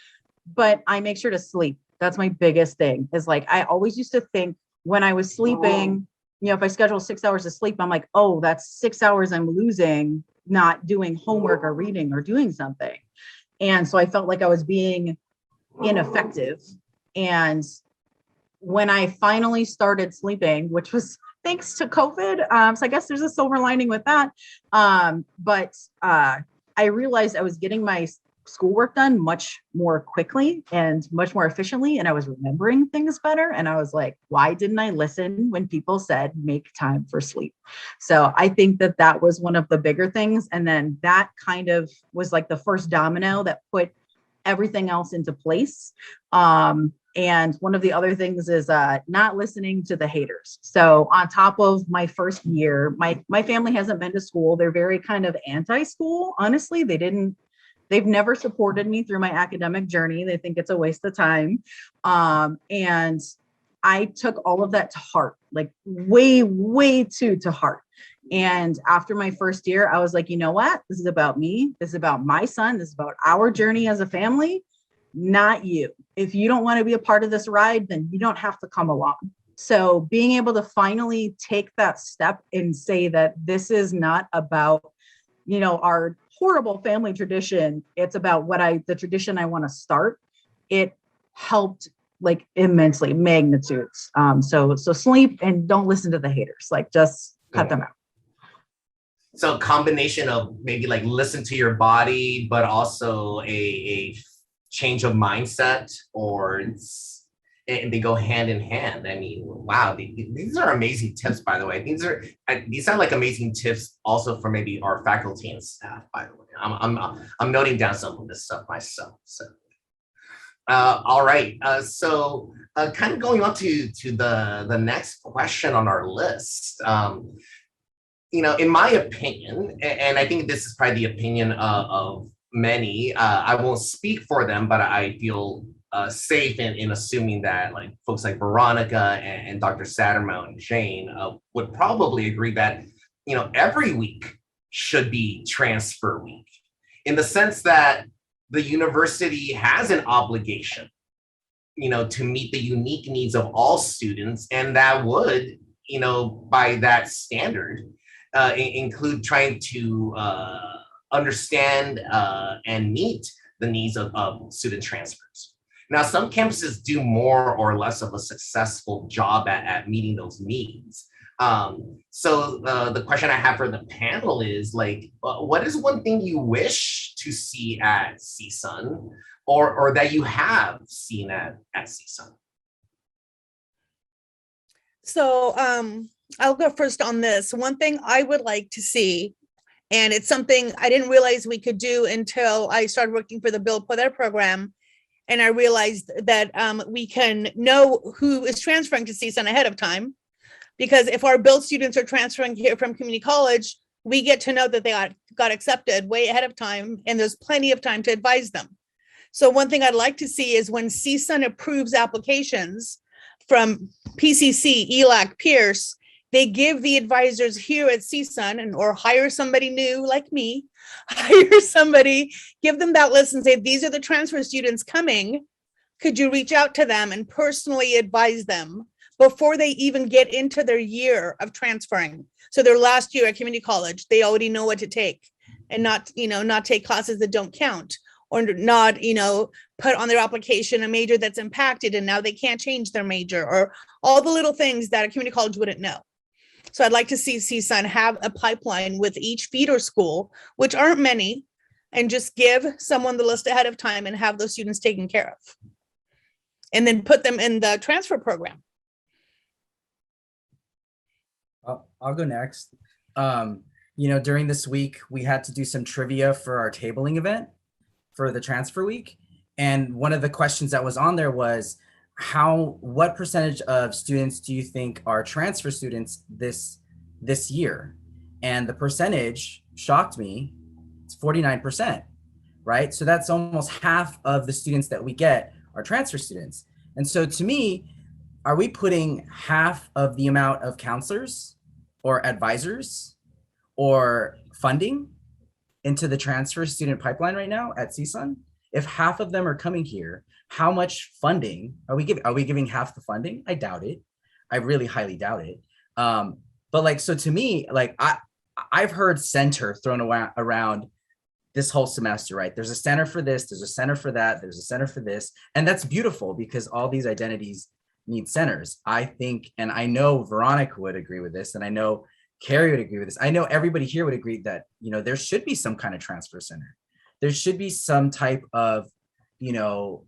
Speaker 7: but I make sure to sleep. That's my biggest thing, is like, I always used to think when I was sleeping, if I schedule 6 hours of sleep, I'm like, oh, that's 6 hours I'm losing not doing homework or reading or doing something. And so I felt like I was being ineffective. And when I finally started sleeping, which was thanks to COVID, so I guess there's a silver lining with that. But I realized I was getting my schoolwork done much more quickly and much more efficiently. And I was remembering things better. And I was like, why didn't I listen when people said, make time for sleep? So I think that was one of the bigger things. And then that kind of was like the first domino that put everything else into place. And one of the other things is not listening to the haters. So on top of my first year, my family hasn't been to school. They're very kind of anti-school. Honestly, they didn't They've never supported me through my academic journey. They think it's a waste of time. And I took all of that to heart, like way, way too to heart. And after my first year, I was like, you know what? This is about me. This is about my son. This is about our journey as a family, not you. If you don't want to be a part of this ride, then you don't have to come along. So being able to finally take that step and say that this is not about, our horrible family tradition. It's about the tradition I want to start. It helped like immensely, magnitudes. So sleep and don't listen to the haters, like just cut them out.
Speaker 4: So a combination of maybe like listen to your body, but also a change of mindset, and they go hand in hand. I mean, wow, these are amazing tips, by the way. These sound like amazing tips also for maybe our faculty and staff, by the way. I'm noting down some of this stuff myself. So, all right. So kind of going on to the next question on our list. In my opinion, and I think this is probably the opinion of many, I won't speak for them, but I feel safe in assuming that like folks like Veronica and Dr. Sattermount and Jane would probably agree that, every week should be transfer week, in the sense that the university has an obligation, to meet the unique needs of all students, and that would, by that standard, include trying to understand and meet the needs of student transfers. Now, some campuses do more or less of a successful job at meeting those needs. So the question I have for the panel is like, what is one thing you wish to see at CSUN, or that you have seen at CSUN?
Speaker 5: So I'll go first on this. One thing I would like to see, and it's something I didn't realize we could do until I started working for the Build Poder program. And I realized that we can know who is transferring to CSUN ahead of time. Because if our Build students are transferring here from community college, we get to know that they got accepted way ahead of time, and there's plenty of time to advise them. So one thing I'd like to see is when CSUN approves applications from PCC, ELAC, Pierce, they give the advisors here at CSUN or hire somebody new like me, hire somebody, give them that list and say, these are the transfer students coming. Could you reach out to them and personally advise them before they even get into their year of transferring? So their last year at community college, they already know what to take, and not take classes that don't count, or not, put on their application a major that's impacted and now they can't change their major, or all the little things that a community college wouldn't know. So I'd like to see CSUN have a pipeline with each feeder school, which aren't many, and just give someone the list ahead of time and have those students taken care of. And then put them in the transfer program.
Speaker 10: I'll go next. During this week, we had to do some trivia for our tabling event for the transfer week. And one of the questions that was on there was, what percentage of students do you think are transfer students this year? And the percentage shocked me. It's 49%, right? So that's almost half of the students that we get are transfer students. And so to me, are we putting half of the amount of counselors or advisors or funding into the transfer student pipeline right now at CSUN? If half of them are coming here, how much funding are we giving? Are we giving half the funding? I doubt it. I really highly doubt it. But so to me, I've heard center thrown around this whole semester, right? There's a center for this, there's a center for that, there's a center for this. And that's beautiful because all these identities need centers. I think, and I know Veronica would agree with this, and I know Carrie would agree with this. I know everybody here would agree that, there should be some kind of transfer center. There should be some type of,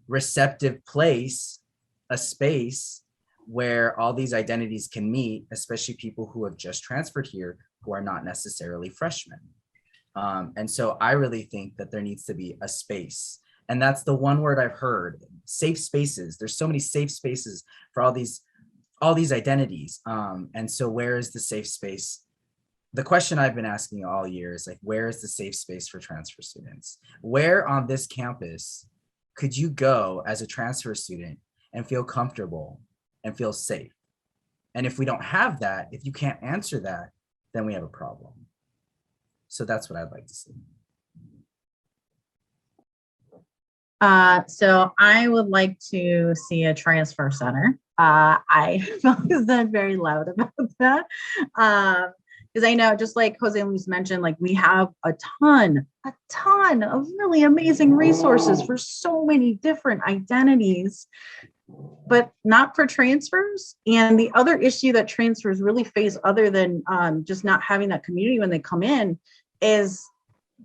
Speaker 10: receptive place, a space where all these identities can meet, especially people who have just transferred here, who are not necessarily freshmen. And so I really think that there needs to be a space. And that's the one word I've heard, safe spaces. There's so many safe spaces for all these identities. And so where is the safe space the question I've been asking all year is like, where is the safe space for transfer students? Where on this campus could you go as a transfer student and feel comfortable and feel safe? And if we don't have that, if you can't answer that, then we have a problem. So that's what I'd like to see.
Speaker 7: So I would like to see a transfer center. I feel very loud about that. Because I know, just like Jose Luis mentioned, like we have a ton of really amazing resources for so many different identities, but not for transfers. And the other issue that transfers really face, other than just not having that community when they come in, is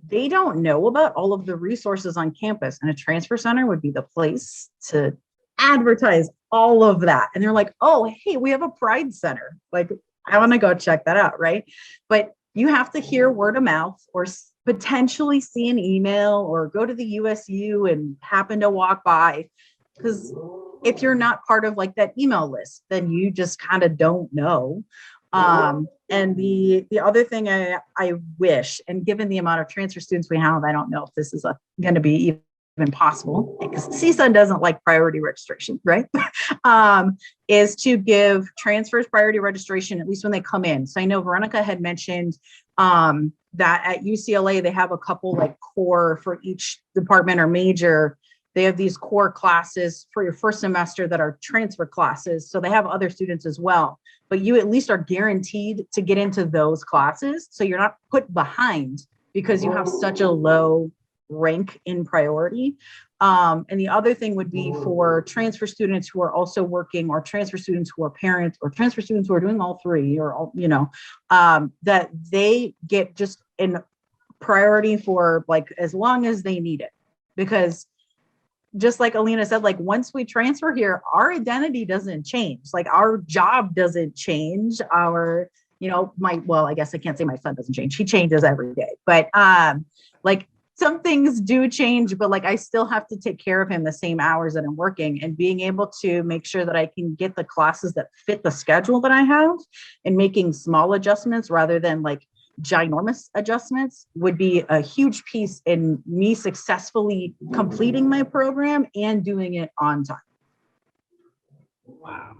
Speaker 7: they don't know about all of the resources on campus, and a transfer center would be the place to advertise all of that. And they're like, oh, hey, we have a Pride Center. Like, I want to go check that out, right? But you have to hear word of mouth, or potentially see an email, or go to the USU and happen to walk by. Because if you're not part of like that email list, then you just kind of don't know. And the other thing I wish, and given the amount of transfer students we have, I don't know if this is going to be even possible, because CSUN doesn't like priority registration, right? Is to give transfers priority registration, at least when they come in. So I know Veronica had mentioned that at UCLA, they have a couple like core for each department or major. They have these core classes for your first semester that are transfer classes. So they have other students as well, but you at least are guaranteed to get into those classes. So you're not put behind because you have such a low rank in priority. And the other thing would be for transfer students who are also working, or transfer students who are parents, or transfer students who are doing all three, or all, that they get just in priority for like as long as they need it. Because just like Alina said, like once we transfer here, our identity doesn't change. Like our job doesn't change. Our, I guess I can't say my son doesn't change. He changes every day. But like some things do change, but like I still have to take care of him the same hours that I'm working, and being able to make sure that I can get the classes that fit the schedule that I have, and making small adjustments rather than like ginormous adjustments would be a huge piece in me successfully completing my program and doing it on time.
Speaker 4: Wow,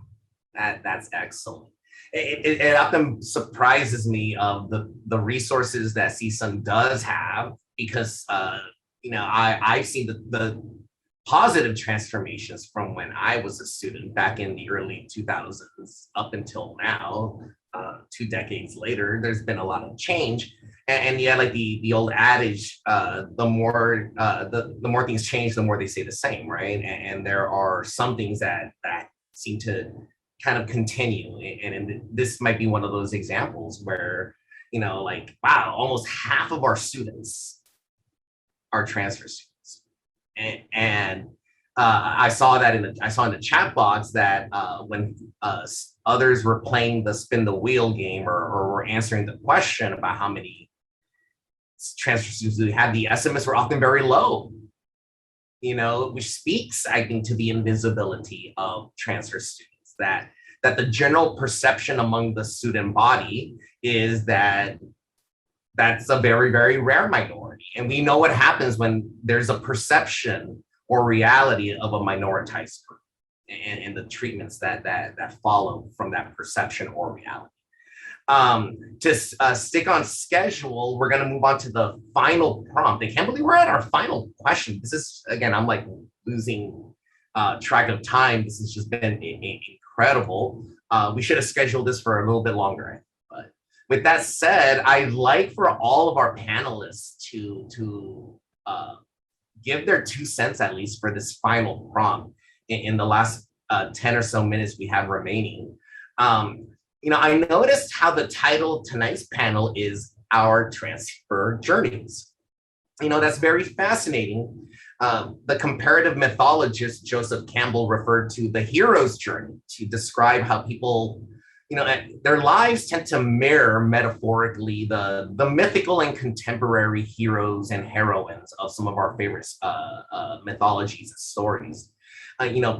Speaker 4: that's excellent. It often surprises me of the resources that CSUN does have, because I've seen the positive transformations from when I was a student back in the early 2000s up until now. 2 decades later, there's been a lot of change, and yeah, like the old adage, the more things change, the more they stay the same, right? And there are some things that seem to kind of continue, and this might be one of those examples where like, wow, almost half of our students are transfer students, and I saw that in the chat box that when others were playing the spin the wheel game, or were answering the question about how many transfer students we had, the estimates were often very low, which speaks, I think, to the invisibility of transfer students, that the general perception among the student body is that that's a very, very rare minority. And we know what happens when there's a perception or reality of a minoritized group, and the treatments that follow from that perception or reality. To stick on schedule, we're going to move on to the final prompt. I can't believe we're at our final question. This is, again, I'm like losing track of time. This has just been incredible. We should have scheduled this for a little bit longer. But with that said, I'd like for all of our panelists to give their 2 cents at least for this final prompt in the last 10 or so minutes we have remaining. I noticed how the title of tonight's panel is Our Transfer Journeys. That's very fascinating. The comparative mythologist Joseph Campbell referred to the hero's journey to describe how people, their lives tend to mirror metaphorically the mythical and contemporary heroes and heroines of some of our favorite mythologies and stories.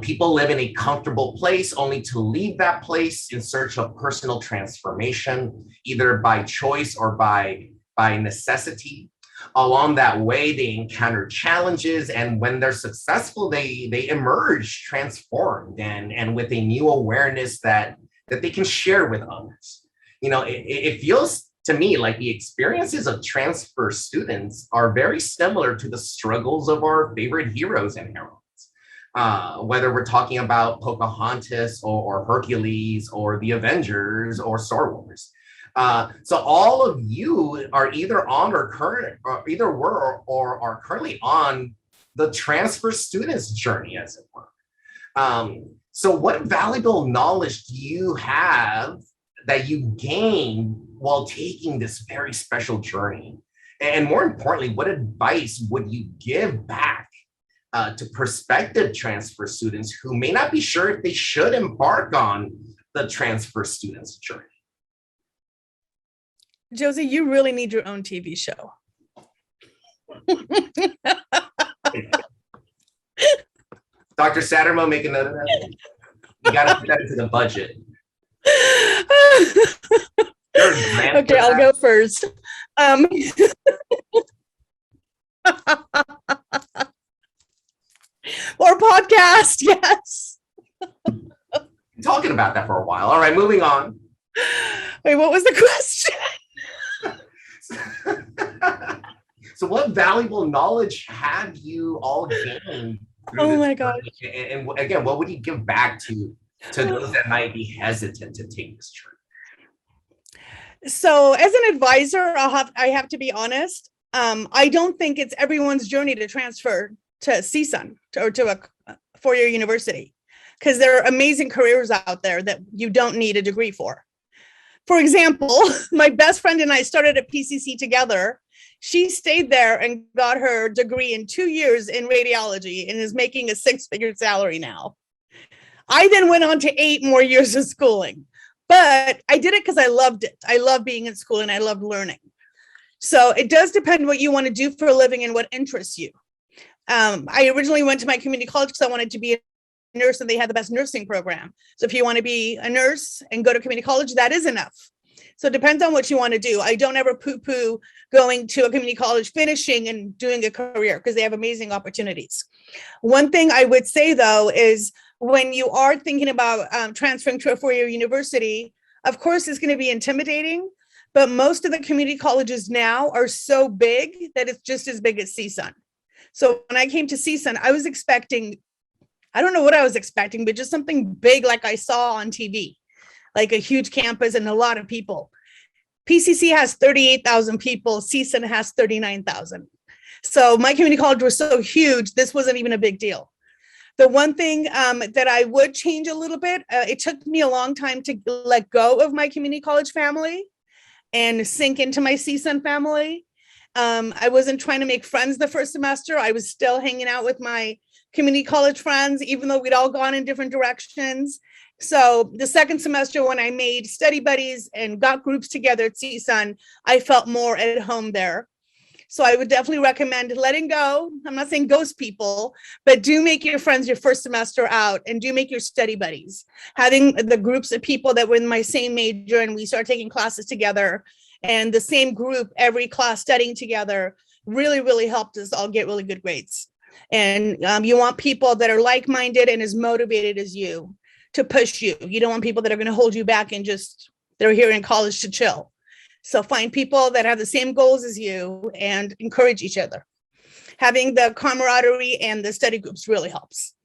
Speaker 4: People live in a comfortable place only to leave that place in search of personal transformation, either by choice or by necessity. Along that way, they encounter challenges, and when they're successful, they emerge transformed and with a new awareness that they can share with others. It feels to me like the experiences of transfer students are very similar to the struggles of our favorite heroes and heroines. Whether we're talking about Pocahontas or Hercules or the Avengers or Star Wars. So all of you are either on or either were or are currently on the transfer students journey, as it were. So what valuable knowledge do you have that you gain while taking this very special journey? And more importantly, what advice would you give back to prospective transfer students who may not be sure if they should embark on the transfer students journey?
Speaker 5: Josie, you really need your own TV show.
Speaker 4: Dr. Sattermo, make a note of that. You got to put that into the budget.
Speaker 5: Okay, I'll go first. Or podcast, yes.
Speaker 4: Talking about that for a while. All right, moving on.
Speaker 5: Wait, what was the question?
Speaker 4: So what valuable knowledge have you all gained?
Speaker 5: Oh my gosh.
Speaker 4: And again, what would you give back to those that might be hesitant to take this journey?
Speaker 5: So as an advisor, I have to be honest. I don't think it's everyone's journey to transfer to CSUN or to a four-year university, because there are amazing careers out there that you don't need a degree for. For example, my best friend and I started at PCC together. She stayed there and got her degree in 2 years in radiology and is making a 6-figure salary now. I then went on to 8 more years of schooling, but I did it because I loved it. I love being in school and I love learning. So it does depend what you want to do for a living and what interests you. I originally went to my community college because I wanted to be a nurse and they had the best nursing program. So if you want to be a nurse and go to community college, that is enough. So it depends on what you want to do. I don't ever poo-poo going to a community college, finishing and doing a career, because they have amazing opportunities. One thing I would say though is when you are thinking about transferring to a four-year university, of course it's going to be intimidating, but most of the community colleges now are so big that it's just as big as CSUN. So when I came to CSUN, I was expecting, I don't know what I was expecting, but just something big like I saw on TV, like a huge campus and a lot of people. PCC has 38,000 people, CSUN has 39,000. So my community college was so huge, this wasn't even a big deal. The one thing that I would change a little bit, it took me a long time to let go of my community college family and sink into my CSUN family. I wasn't trying to make friends the first semester. I was still hanging out with my community college friends, even though we'd all gone in different directions. So the second semester, when I made study buddies and got groups together at CSUN, I felt more at home there. So I would definitely recommend letting go. I'm not saying ghost people, but do make your friends your first semester out and do make your study buddies. Having the groups of people that were in my same major and we started taking classes together and the same group, every class studying together, really, really helped us all get really good grades. And you want people that are like-minded and as motivated as you to push you. You don't want people that are going to hold you back and just, they're here in college to chill. So find people that have the same goals as you and encourage each other. Having the camaraderie and the study groups really helps.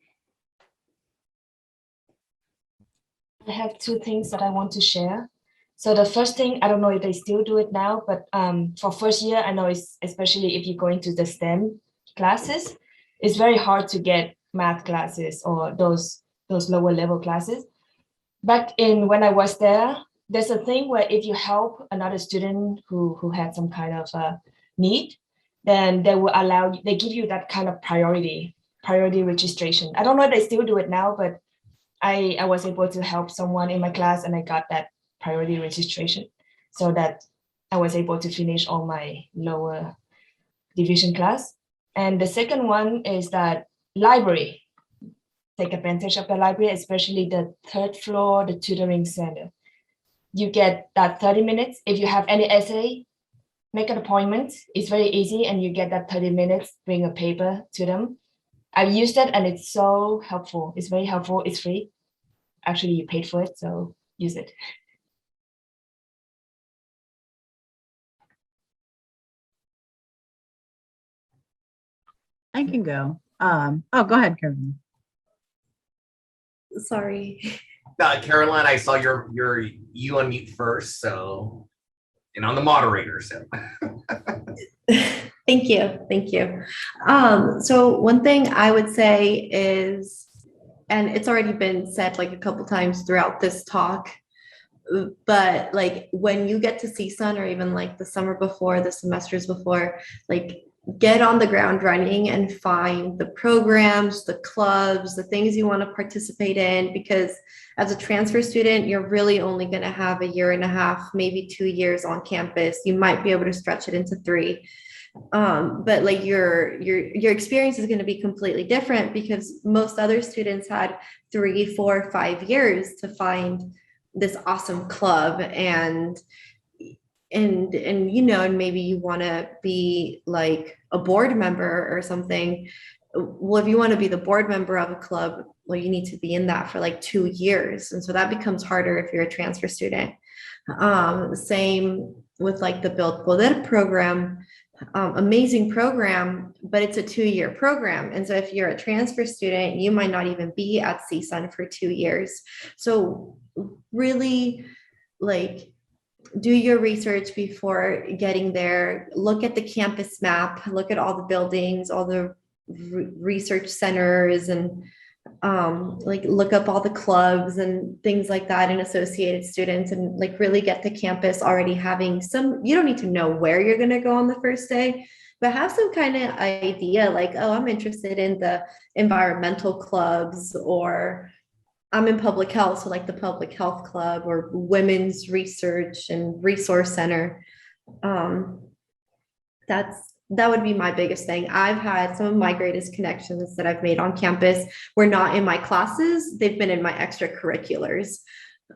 Speaker 8: I have 2 things that I want to share. So the first thing, I don't know if they still do it now, but for first year, I know it's, especially if you go into the STEM classes, it's very hard to get math classes or those lower level classes. Back in when I was there, there's a thing where if you help another student who had some kind of need, then they will allow you, they give you that kind of priority registration. I don't know if they still do it now, but I was able to help someone in my class and I got that priority registration so that I was able to finish all my lower division class. And the second one is that library. take advantage of the library, especially the third floor, the tutoring center. You get that 30 minutes. If you have any essay, make an appointment. It's very easy, and you get that 30 minutes, bring a paper to them. I've used it and it's so helpful. It's very helpful. It's free. Actually, you paid for it, so use it.
Speaker 7: I can go. Oh, go ahead, Karen.
Speaker 6: Sorry.
Speaker 4: Caroline, I saw you unmute first, so, and I'm the moderator, so.
Speaker 6: Thank you. Thank you. So one thing I would say is, and it's already been said like a couple times throughout this talk, but like when you get to CSUN or even like the summer before, the semesters before, like get on the ground running and find the programs, the clubs, the things you want to participate in, because as a transfer student, you're really only going to have a year and a half, maybe 2 years on campus. You might be able to stretch it into 3. But like your experience is going to be completely different, because most other students had 3, 4, 5 years to find this awesome club, and you know, and maybe you want to be like a board member or something. Well, if you want to be the board member of a club, well, you need to be in that for like 2 years, and so that becomes harder if you're a transfer student. Same with like the Build Poder program. Amazing program, but it's a 2-year program. And so if you're a transfer student, you might not even be at CSUN for 2 years. So really, like, do your research before getting there. Look at the campus map, look at all the buildings, all the research centers, and like look up all the clubs and things like that and associated students, and like really get the campus already having some, you don't need to know where you're going to go on the first day, but have some kind of idea like, oh, I'm interested in the environmental clubs, or I'm in public health, so like the public health club or women's research and resource center. That would be my biggest thing. I've had some of my greatest connections that I've made on campus were not in my classes. They've been in my extracurriculars.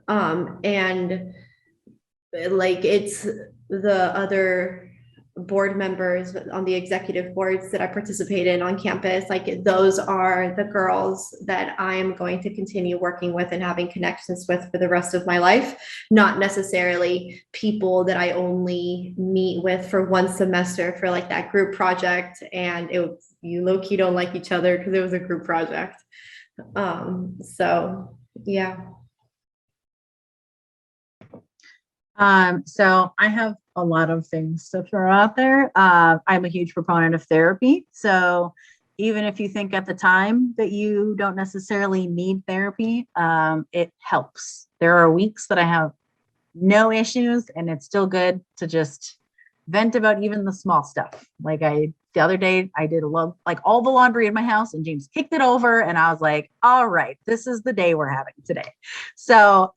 Speaker 6: And like it's the other board members on the executive boards that I participate in on campus. Like those are the girls that I am going to continue working with and having connections with for the rest of my life, not necessarily people that I only meet with for one semester for like that group project. And you low-key don't like each other because it was a group project. So yeah.
Speaker 7: So I have a lot of things to throw out there. I'm a huge proponent of therapy. So even if you think at the time that you don't necessarily need therapy, it helps. There are weeks that I have no issues, and it's still good to just vent about even the small stuff. Like the other day, I did like all the laundry in my house, and James kicked it over, and I was like, all right, this is the day we're having today. So,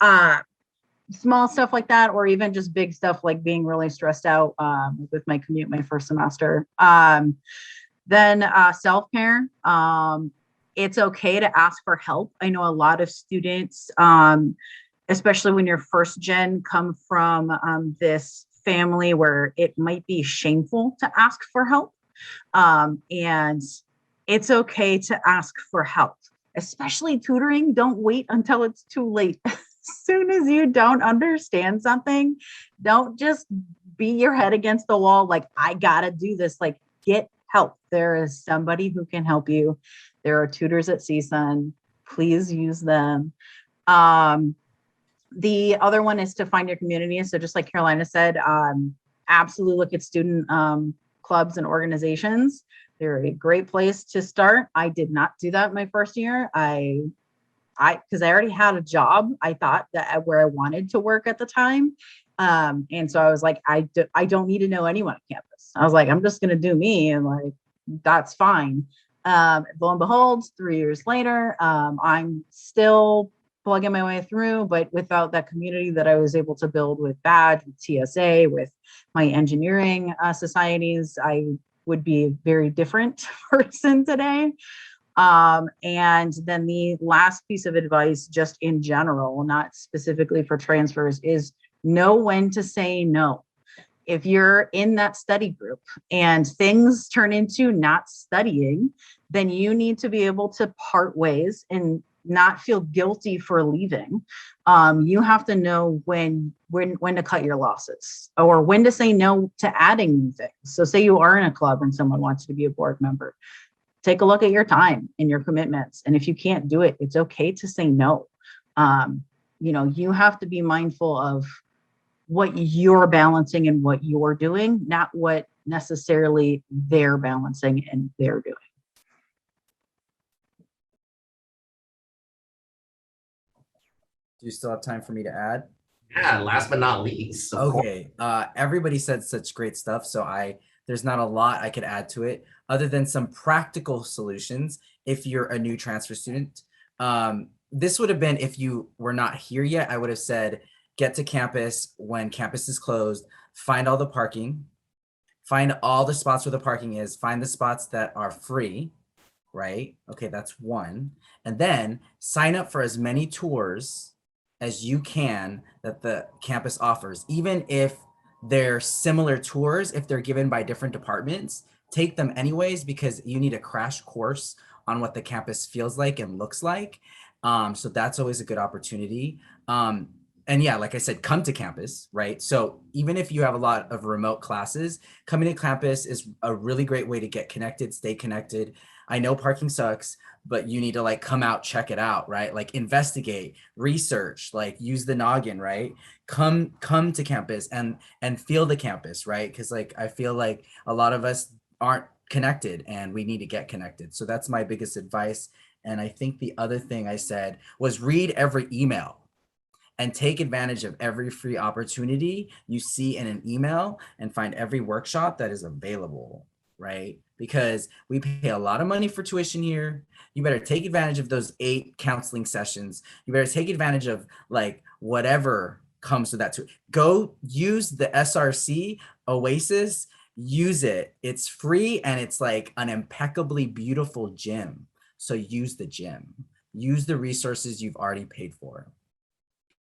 Speaker 7: small stuff like that, or even just big stuff like being really stressed out with my commute my first semester. Then self-care. It's okay to ask for help. I know a lot of students, especially when you're first gen, come from this family where it might be shameful to ask for help. And it's okay to ask for help, especially tutoring. Don't wait until it's too late. As soon as you don't understand something, don't just beat your head against the wall like, I gotta do this. Like, get help. There is somebody who can help you. There are tutors at CSUN. Please use them. The other one is to find your community. So just like Carolina said, absolutely look at student clubs and organizations. They're a great place to start. I did not do that my first year. Because I already had a job, I thought that where I wanted to work at the time. And so I was like, I don't need to know anyone on campus. I was like, I'm just going to do me. And like, that's fine. Lo and behold, 3 years later, I'm still plugging my way through, but without that community that I was able to build with BADGE, with TSA, with my engineering societies, I would be a very different person today. And then the last piece of advice, just in general, not specifically for transfers, is know when to say no. If you're in that study group and things turn into not studying, then you need to be able to part ways and not feel guilty for leaving. You have to know when to cut your losses or when to say no to adding new things. So say you are in a club and someone wants to be a board member. Take a look at your time and your commitments. And if you can't do it, it's okay to say no. You have to be mindful of what you're balancing and what you're doing, not what necessarily they're balancing and they're doing.
Speaker 10: Do you still have time for me to add?
Speaker 4: Yeah, last but not least.
Speaker 10: Okay. Everybody said such great stuff, so there's not a lot I could add to it other than some practical solutions if you're a new transfer student. This would have been, if you were not here yet, I would have said, get to campus when campus is closed, find all the parking, find all the spots where the parking is, find the spots that are free, right? Okay, that's one. And then sign up for as many tours as you can that the campus offers. Even if they're similar tours, if they're given by different departments, take them anyways, because you need a crash course on what the campus feels like and looks like. So that's always a good opportunity. And yeah, like I said, come to campus, right? So even if you have a lot of remote classes, coming to campus is a really great way to get connected, stay connected. I know parking sucks, but you need to like come out, check it out, right? Like investigate, research, like use the noggin, right? Come to campus and feel the campus, right? Because like I feel like a lot of us aren't connected and we need to get connected. So that's my biggest advice. And I think the other thing I said was read every email and take advantage of every free opportunity you see in an email and find every workshop that is available, right? Because we pay a lot of money for tuition here. You better take advantage of those 8 counseling sessions. You better take advantage of like whatever comes with that. Go use the SRC Oasis, use it. It's free and it's like an impeccably beautiful gym. So use the gym, use the resources you've already paid for.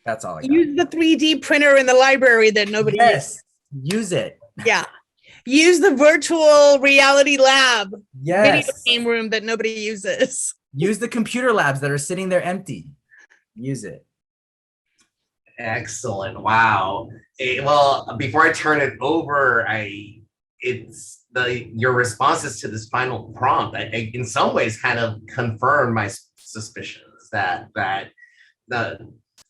Speaker 10: That's all I got.
Speaker 5: Use the 3D printer in the library that nobody
Speaker 10: Yes, use it.
Speaker 5: Yeah. Use the virtual reality lab video
Speaker 10: Yes.
Speaker 5: game room that nobody uses.
Speaker 10: Use the computer labs that are sitting there empty. Use it.
Speaker 4: Excellent. Wow. Well, before I turn it over, your responses to this final prompt, I in some ways kind of confirm my suspicions that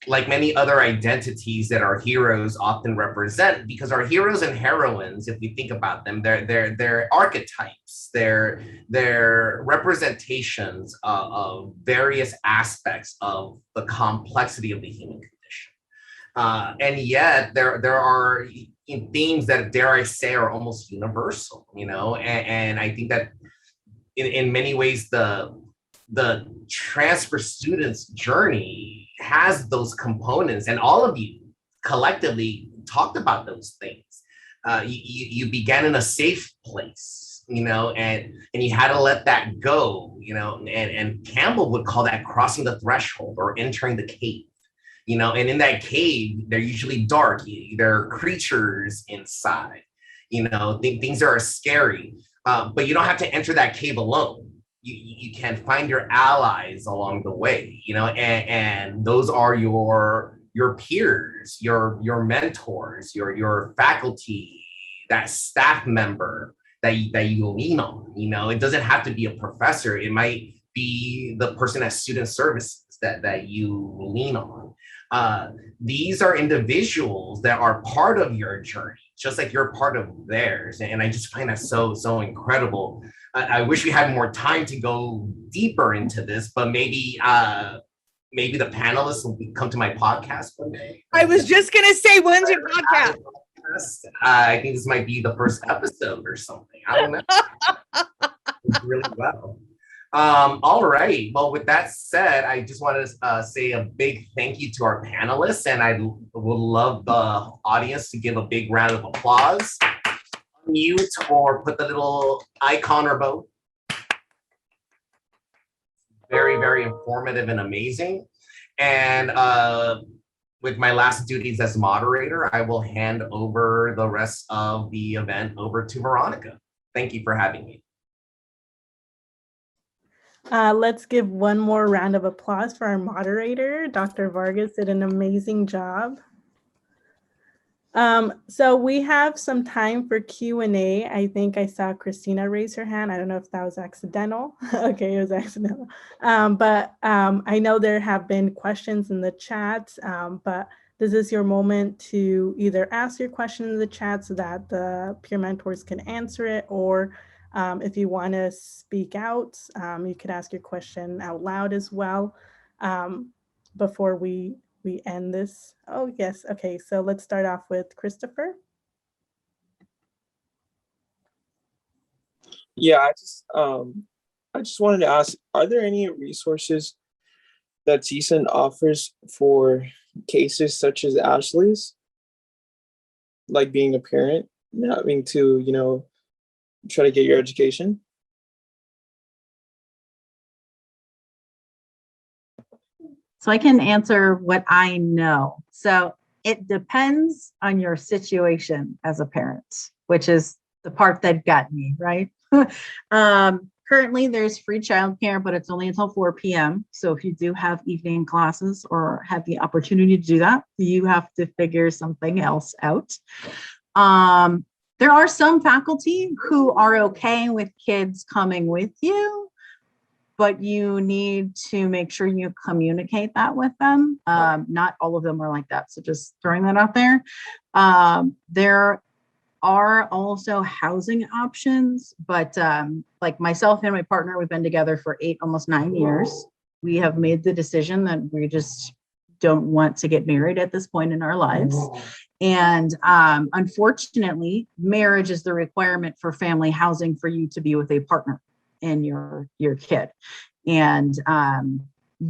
Speaker 4: like many other identities that our heroes often represent, because our heroes and heroines, if we think about them, they're archetypes, they're representations of various aspects of the complexity of the human condition. And yet there are themes that, dare I say, are almost universal, and I think that in many ways the transfer student's journey has those components, and all of you collectively talked about those things. You began in a safe place, and you had to let that go, and Campbell would call that crossing the threshold or entering the cave, and in that cave, they're usually dark. There are creatures inside, things that are scary, but you don't have to enter that cave alone. You can find your allies along the way, and those are your peers, your mentors, your faculty, that staff member that you lean on. It doesn't have to be a professor. It might be the person at student services that you lean on. These are individuals that are part of your journey, just like you're part of theirs. And I just find that so incredible. I wish we had more time to go deeper into this, but maybe the panelists will come to my podcast one day.
Speaker 5: I was just going to say, when's your podcast?
Speaker 4: I think this might be the first episode or something. I don't know. Really well. All right. Well, with that said, I just want to say a big thank you to our panelists, and I would love the audience to give a big round of applause. Mute or put the little icon or both. very, very informative and amazing. And with my last duties as moderator, I will hand over the rest of the event over to Veronica. Thank you for having me.
Speaker 3: Let's give one more round of applause for our moderator. Dr. Vargas did an amazing job. So we have some time for Q&A. I think I saw Christina raise her hand. I don't know if that was accidental. Okay, it was accidental. But I know there have been questions in the chat, but this is your moment to either ask your question in the chat so that the peer mentors can answer it, or if you want to speak out, you could ask your question out loud as well before we end this. Oh, yes. Okay, so let's start off with Christopher.
Speaker 11: Yeah, I just wanted to ask, are there any resources that CSUN offers for cases such as Ashley's, like being a parent, having to, try to get your education?
Speaker 7: So I can answer what I know. So it depends on your situation as a parent, which is the part that got me, right? Currently, there's free childcare, but it's only until 4 p.m. So if you do have evening classes or have the opportunity to do that, you have to figure something else out. There are some faculty who are okay with kids coming with you, but you need to make sure you communicate that with them. Not all of them are like that. So just throwing that out there. There are also housing options, but like myself and my partner, we've been together for almost 9 years. We have made the decision that we just don't want to get married at this point in our lives. And unfortunately, marriage is the requirement for family housing for you to be with a partner and your kid. And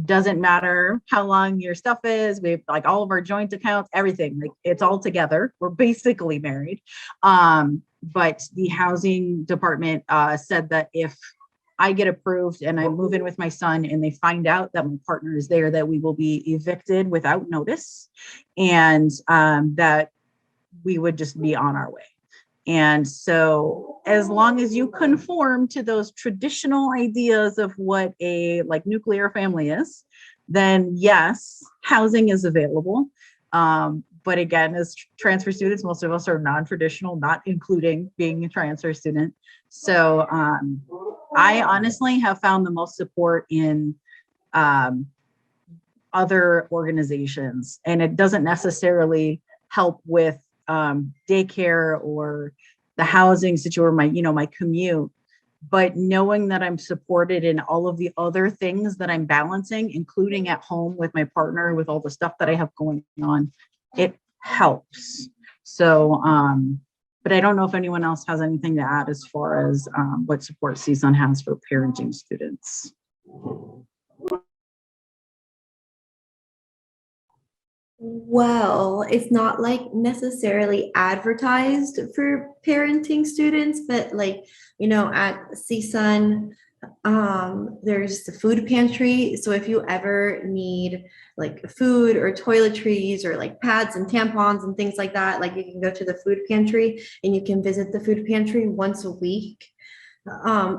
Speaker 7: doesn't matter how long your stuff is. We've like all of our joint accounts, everything, like it's all together. We're basically married. But the housing department said that if I get approved and I move in with my son and they find out that my partner is there, that we will be evicted without notice, and that we would just be on our way. And so as long as you conform to those traditional ideas of what a like nuclear family is, then yes, housing is available. But again, as transfer students, most of us are non-traditional, not including being a transfer student. So I honestly have found the most support in other organizations, and it doesn't necessarily help with daycare or the housing situation, or my commute, but knowing that I'm supported in all of the other things that I'm balancing, including at home with my partner, with all the stuff that I have going on, it helps. So, but I don't know if anyone else has anything to add as far as what support CSUN has for parenting students.
Speaker 6: Well, it's not like necessarily advertised for parenting students, but like, at CSUN, there's the food pantry. So if you ever need like food or toiletries or like pads and tampons and things like that, like you can go to the food pantry and you can visit the food pantry once a week.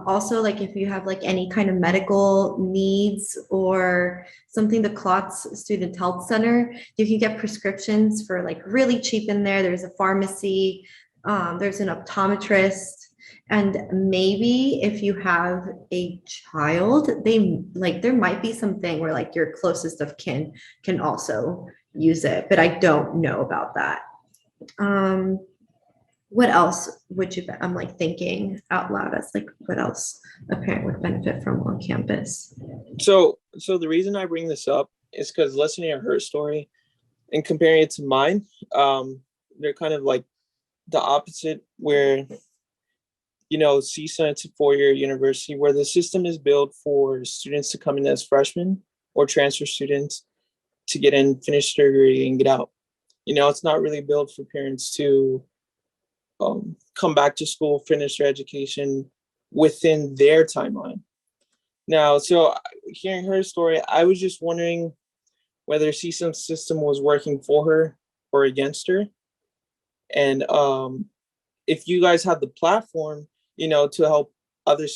Speaker 6: Also, like if you have like any kind of medical needs or something, the Klotz Student Health Center, you can get prescriptions for like really cheap in there. There's a pharmacy, there's an optometrist, and maybe if you have a child, there might be something where like your closest of kin can also use it, but I don't know about that. What else would you, I'm like thinking out loud as like what else a parent would benefit from on campus?
Speaker 11: So the reason I bring this up is because listening to her story and comparing it to mine, they're kind of like the opposite, where CSUN, it's a four-year university where the system is built for students to come in as freshmen or transfer students to get in, finish their degree and get out. It's not really built for parents to come back to school, finish their education within their timeline. Now, so hearing her story, I was just wondering whether CSUN's system was working for her or against her. And if you guys have the platform, to help other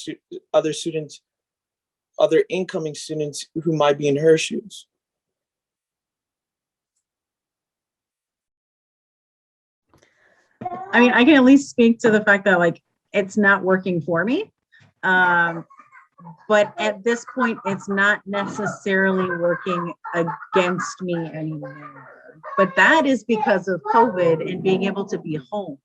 Speaker 11: students, other incoming students who might be in her shoes.
Speaker 7: I mean, I can at least speak to the fact that like it's not working for me. But at this point, it's not necessarily working against me anymore. But that is because of COVID and being able to be home.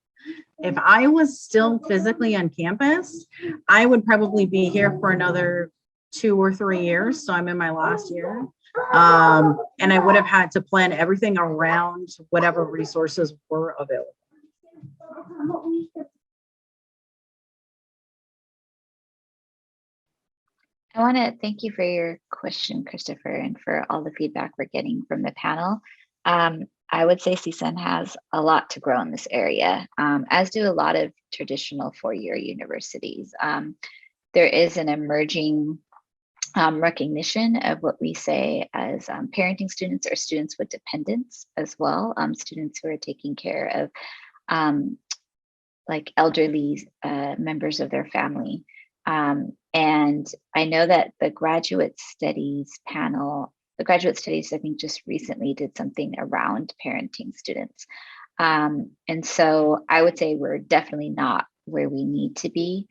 Speaker 7: If I was still physically on campus, I would probably be here for another 2 or 3 years. So I'm in my last year. And I would have had to plan everything around whatever resources were available.
Speaker 2: I want to thank you for your question, Christopher, and for all the feedback we're getting from the panel. I would say CSUN has a lot to grow in this area, as do a lot of traditional four-year universities. There is an emerging recognition of what we say as parenting students or students with dependents as well, students who are taking care of like elderly members of their family. And I know that the graduate studies panel, I think just recently did something around parenting students. And so I would say we're definitely not where we need to be,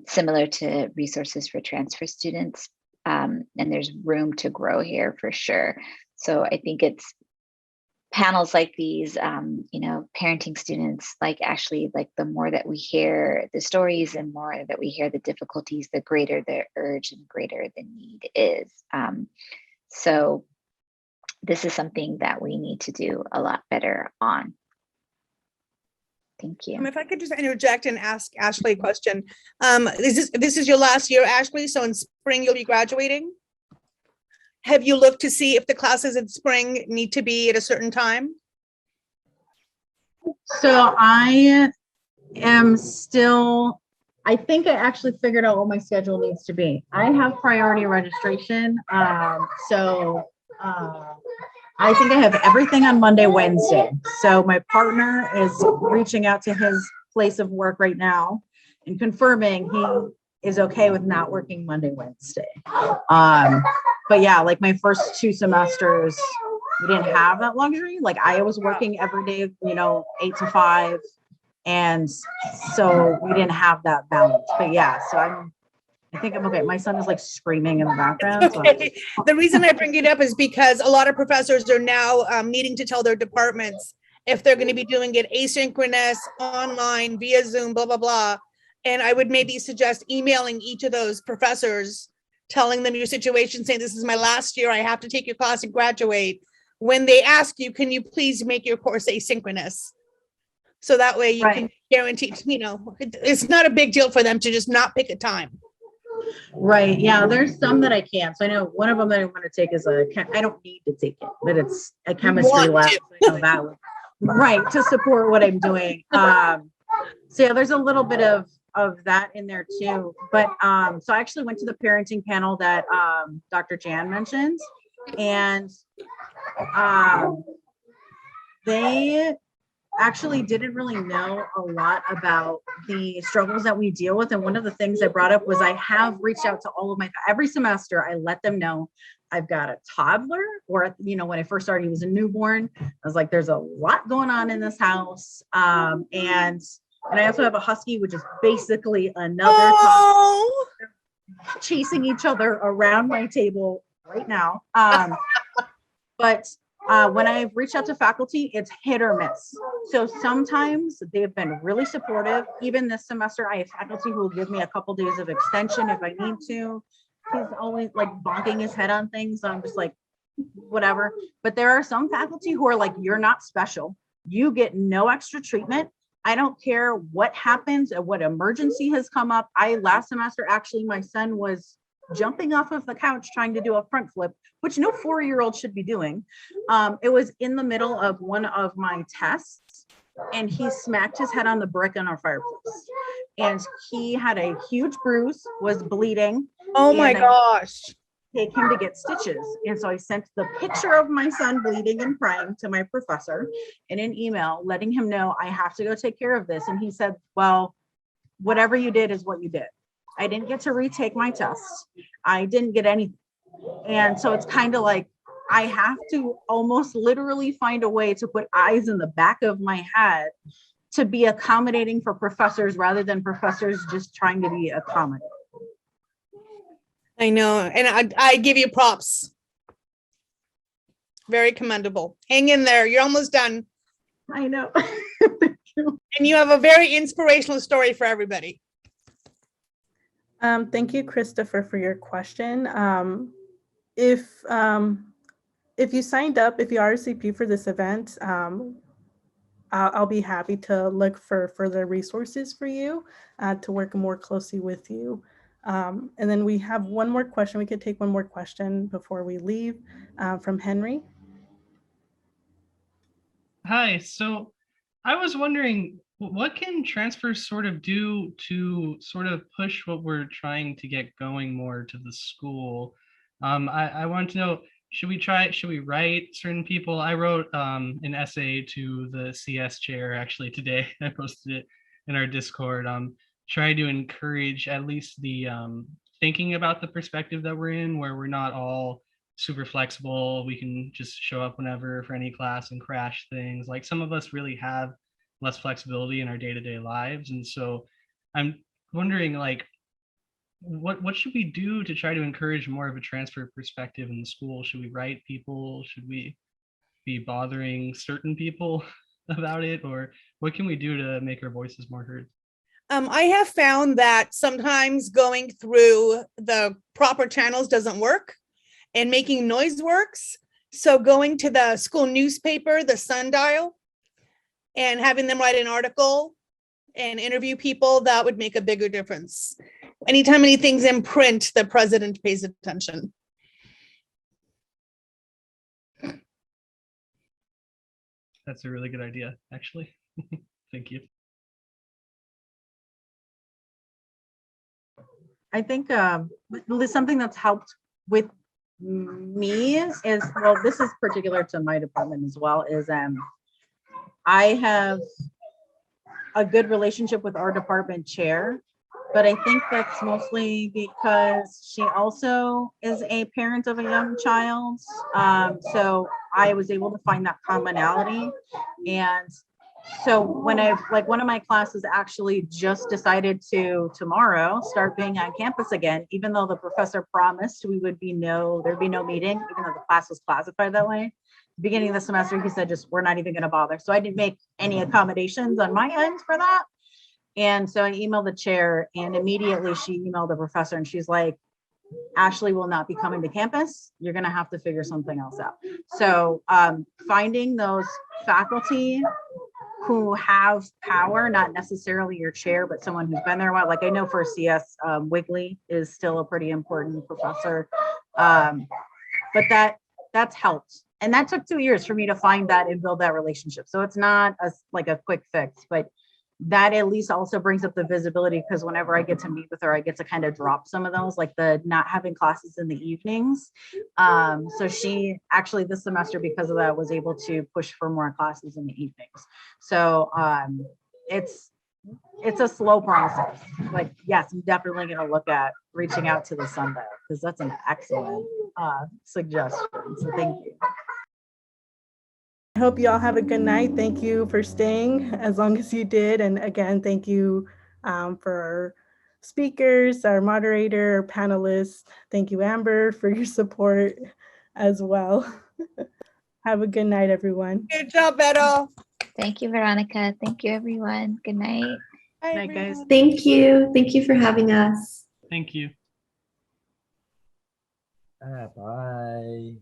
Speaker 2: similar to resources for transfer students. And there's room to grow here for sure. So I think it's panels like these, parenting students, like Ashley, like the more that we hear the stories and more that we hear the difficulties, the greater the urge and greater the need is. So this is something that we need to do a lot better on. Thank you.
Speaker 5: If I could just interject and ask Ashley a question. This is your last year, Ashley, so in spring you'll be graduating? Have you looked to see if the classes in spring need to be at a certain time?
Speaker 7: So I am still, I think I actually figured out what my schedule needs to be. I have priority registration. I think I have everything on Monday, Wednesday. So my partner is reaching out to his place of work right now and confirming he is okay with not working Monday, Wednesday. But yeah, like my first 2 semesters, we didn't have that luxury. Like I was working every day, 8 to 5. And so we didn't have that balance. But yeah, so I think I'm okay. My son is like screaming in the background.
Speaker 5: Okay. So the reason I bring it up is because a lot of professors are now needing to tell their departments if they're going to be doing it asynchronous, online, via Zoom, blah, blah, blah. And I would maybe suggest emailing each of those professors, telling them your situation, saying, this is my last year, I have to take your class and graduate. When they ask you, can you please make your course asynchronous? So that way you can guarantee, it's not a big deal for them to just not pick a time.
Speaker 7: Right. Yeah. There's some that I can't. So I know one of them that I want to take is I don't need to take it, but it's a chemistry lab. So I know that one. Right. To support what I'm doing. So yeah, there's a little bit of that in there too. But so I actually went to the parenting panel that Dr. Jan mentioned, and they actually didn't really know a lot about the struggles that we deal with. And one of the things I brought up was I have reached out to all of every semester, I let them know I've got a toddler, or, when I first started, he was a newborn. I was like, there's a lot going on in this house. And I also have a husky, which is basically another toddler chasing each other around my table right now. But when I've reached out to faculty, it's hit or miss. So sometimes they've been really supportive. Even this semester, I have faculty who will give me a couple days of extension if I need to. He's always like bonking his head on things. So I'm just like, whatever. But there are some faculty who are like, you're not special. You get no extra treatment. I don't care what happens and what emergency has come up. Last semester, actually, my son was jumping off of the couch trying to do a front flip, which no 4-year-old should be doing. It was in the middle of one of my tests, and he smacked his head on the brick on our fireplace. And he had a huge bruise, was bleeding.
Speaker 5: Oh my
Speaker 7: And I
Speaker 5: gosh.
Speaker 7: take him to get stitches. And so I sent the picture of my son bleeding and crying to my professor in an email, letting him know I have to go take care of this. And he said, well, whatever you did is what you did. I didn't get to retake my tests. I didn't get anything. And so it's kind of like, I have to almost literally find a way to put eyes in the back of my head to be accommodating for professors rather than professors just trying to be accommodating.
Speaker 5: I know, and I give you props. Very commendable. Hang in there. You're almost done.
Speaker 7: I know.
Speaker 5: And you have a very inspirational story for everybody.
Speaker 3: Thank you, Christopher, for your question. If you signed up, if you RSVP for this event, I'll be happy to look for further resources for you to work more closely with you. And then we have one more question. We could take one more question before we leave from Henry.
Speaker 12: Hi, so I was wondering, what can transfers sort of do to sort of push what we're trying to get going more to the school? I want to know, should we write certain people? I wrote an essay to the CS chair actually today. I posted it in our Discord. Try to encourage at least the thinking about the perspective that we're in, where we're not all super flexible. We can just show up whenever for any class and crash things. Like some of us really have less flexibility in our day-to-day lives. And so I'm wondering, like, what should we do to try to encourage more of a transfer perspective in the school? Should we write people? Should we be bothering certain people about it? Or what can we do to make our voices more heard?
Speaker 5: I have found that sometimes going through the proper channels doesn't work and making noise works. So going to the school newspaper, the Sundial, and having them write an article and interview people, that would make a bigger difference. Anytime anything's in print, the president pays attention.
Speaker 12: That's a really good idea, actually. Thank you.
Speaker 7: I think something that's helped with me is, well, this is particular to my department as well, is I have a good relationship with our department chair, but I think that's mostly because she also is a parent of a young child. So I was able to find that commonality. And so when one of my classes actually just decided to tomorrow start being on campus again, even though the professor promised there'd be no meeting, even though the class was classified that way. Beginning of the semester, he said, just, we're not even going to bother. So I didn't make any accommodations on my end for that. And so I emailed the chair, and immediately she emailed the professor, and she's like, Ashley will not be coming to campus. You're going to have to figure something else out. So finding those faculty who have power, not necessarily your chair, but someone who's been there a while. Like I know for CS, Wigley is still a pretty important professor. But that's helped. And that took 2 years for me to find that and build that relationship. So it's not like a quick fix, but that at least also brings up the visibility, because whenever I get to meet with her, I get to kind of drop some of those, like the not having classes in the evenings. So she actually this semester, because of that, was able to push for more classes in the evenings. So it's a slow process. Like, yes, I'm definitely going to look at reaching out to the Sundial, because that's an excellent suggestion. So thank you.
Speaker 3: I hope you all have a good night. Thank you for staying as long as you did. And again, thank you for our speakers, our moderator, our panelists. Thank you, Amber, for your support as well. Have a good night, everyone.
Speaker 5: Good job, Beto.
Speaker 2: Thank you, Veronica. Thank you, everyone. Good night.
Speaker 5: Bye,
Speaker 7: Night, guys.
Speaker 5: everyone.
Speaker 6: Thank you. Thank you for having us.
Speaker 12: Thank you.
Speaker 10: Bye.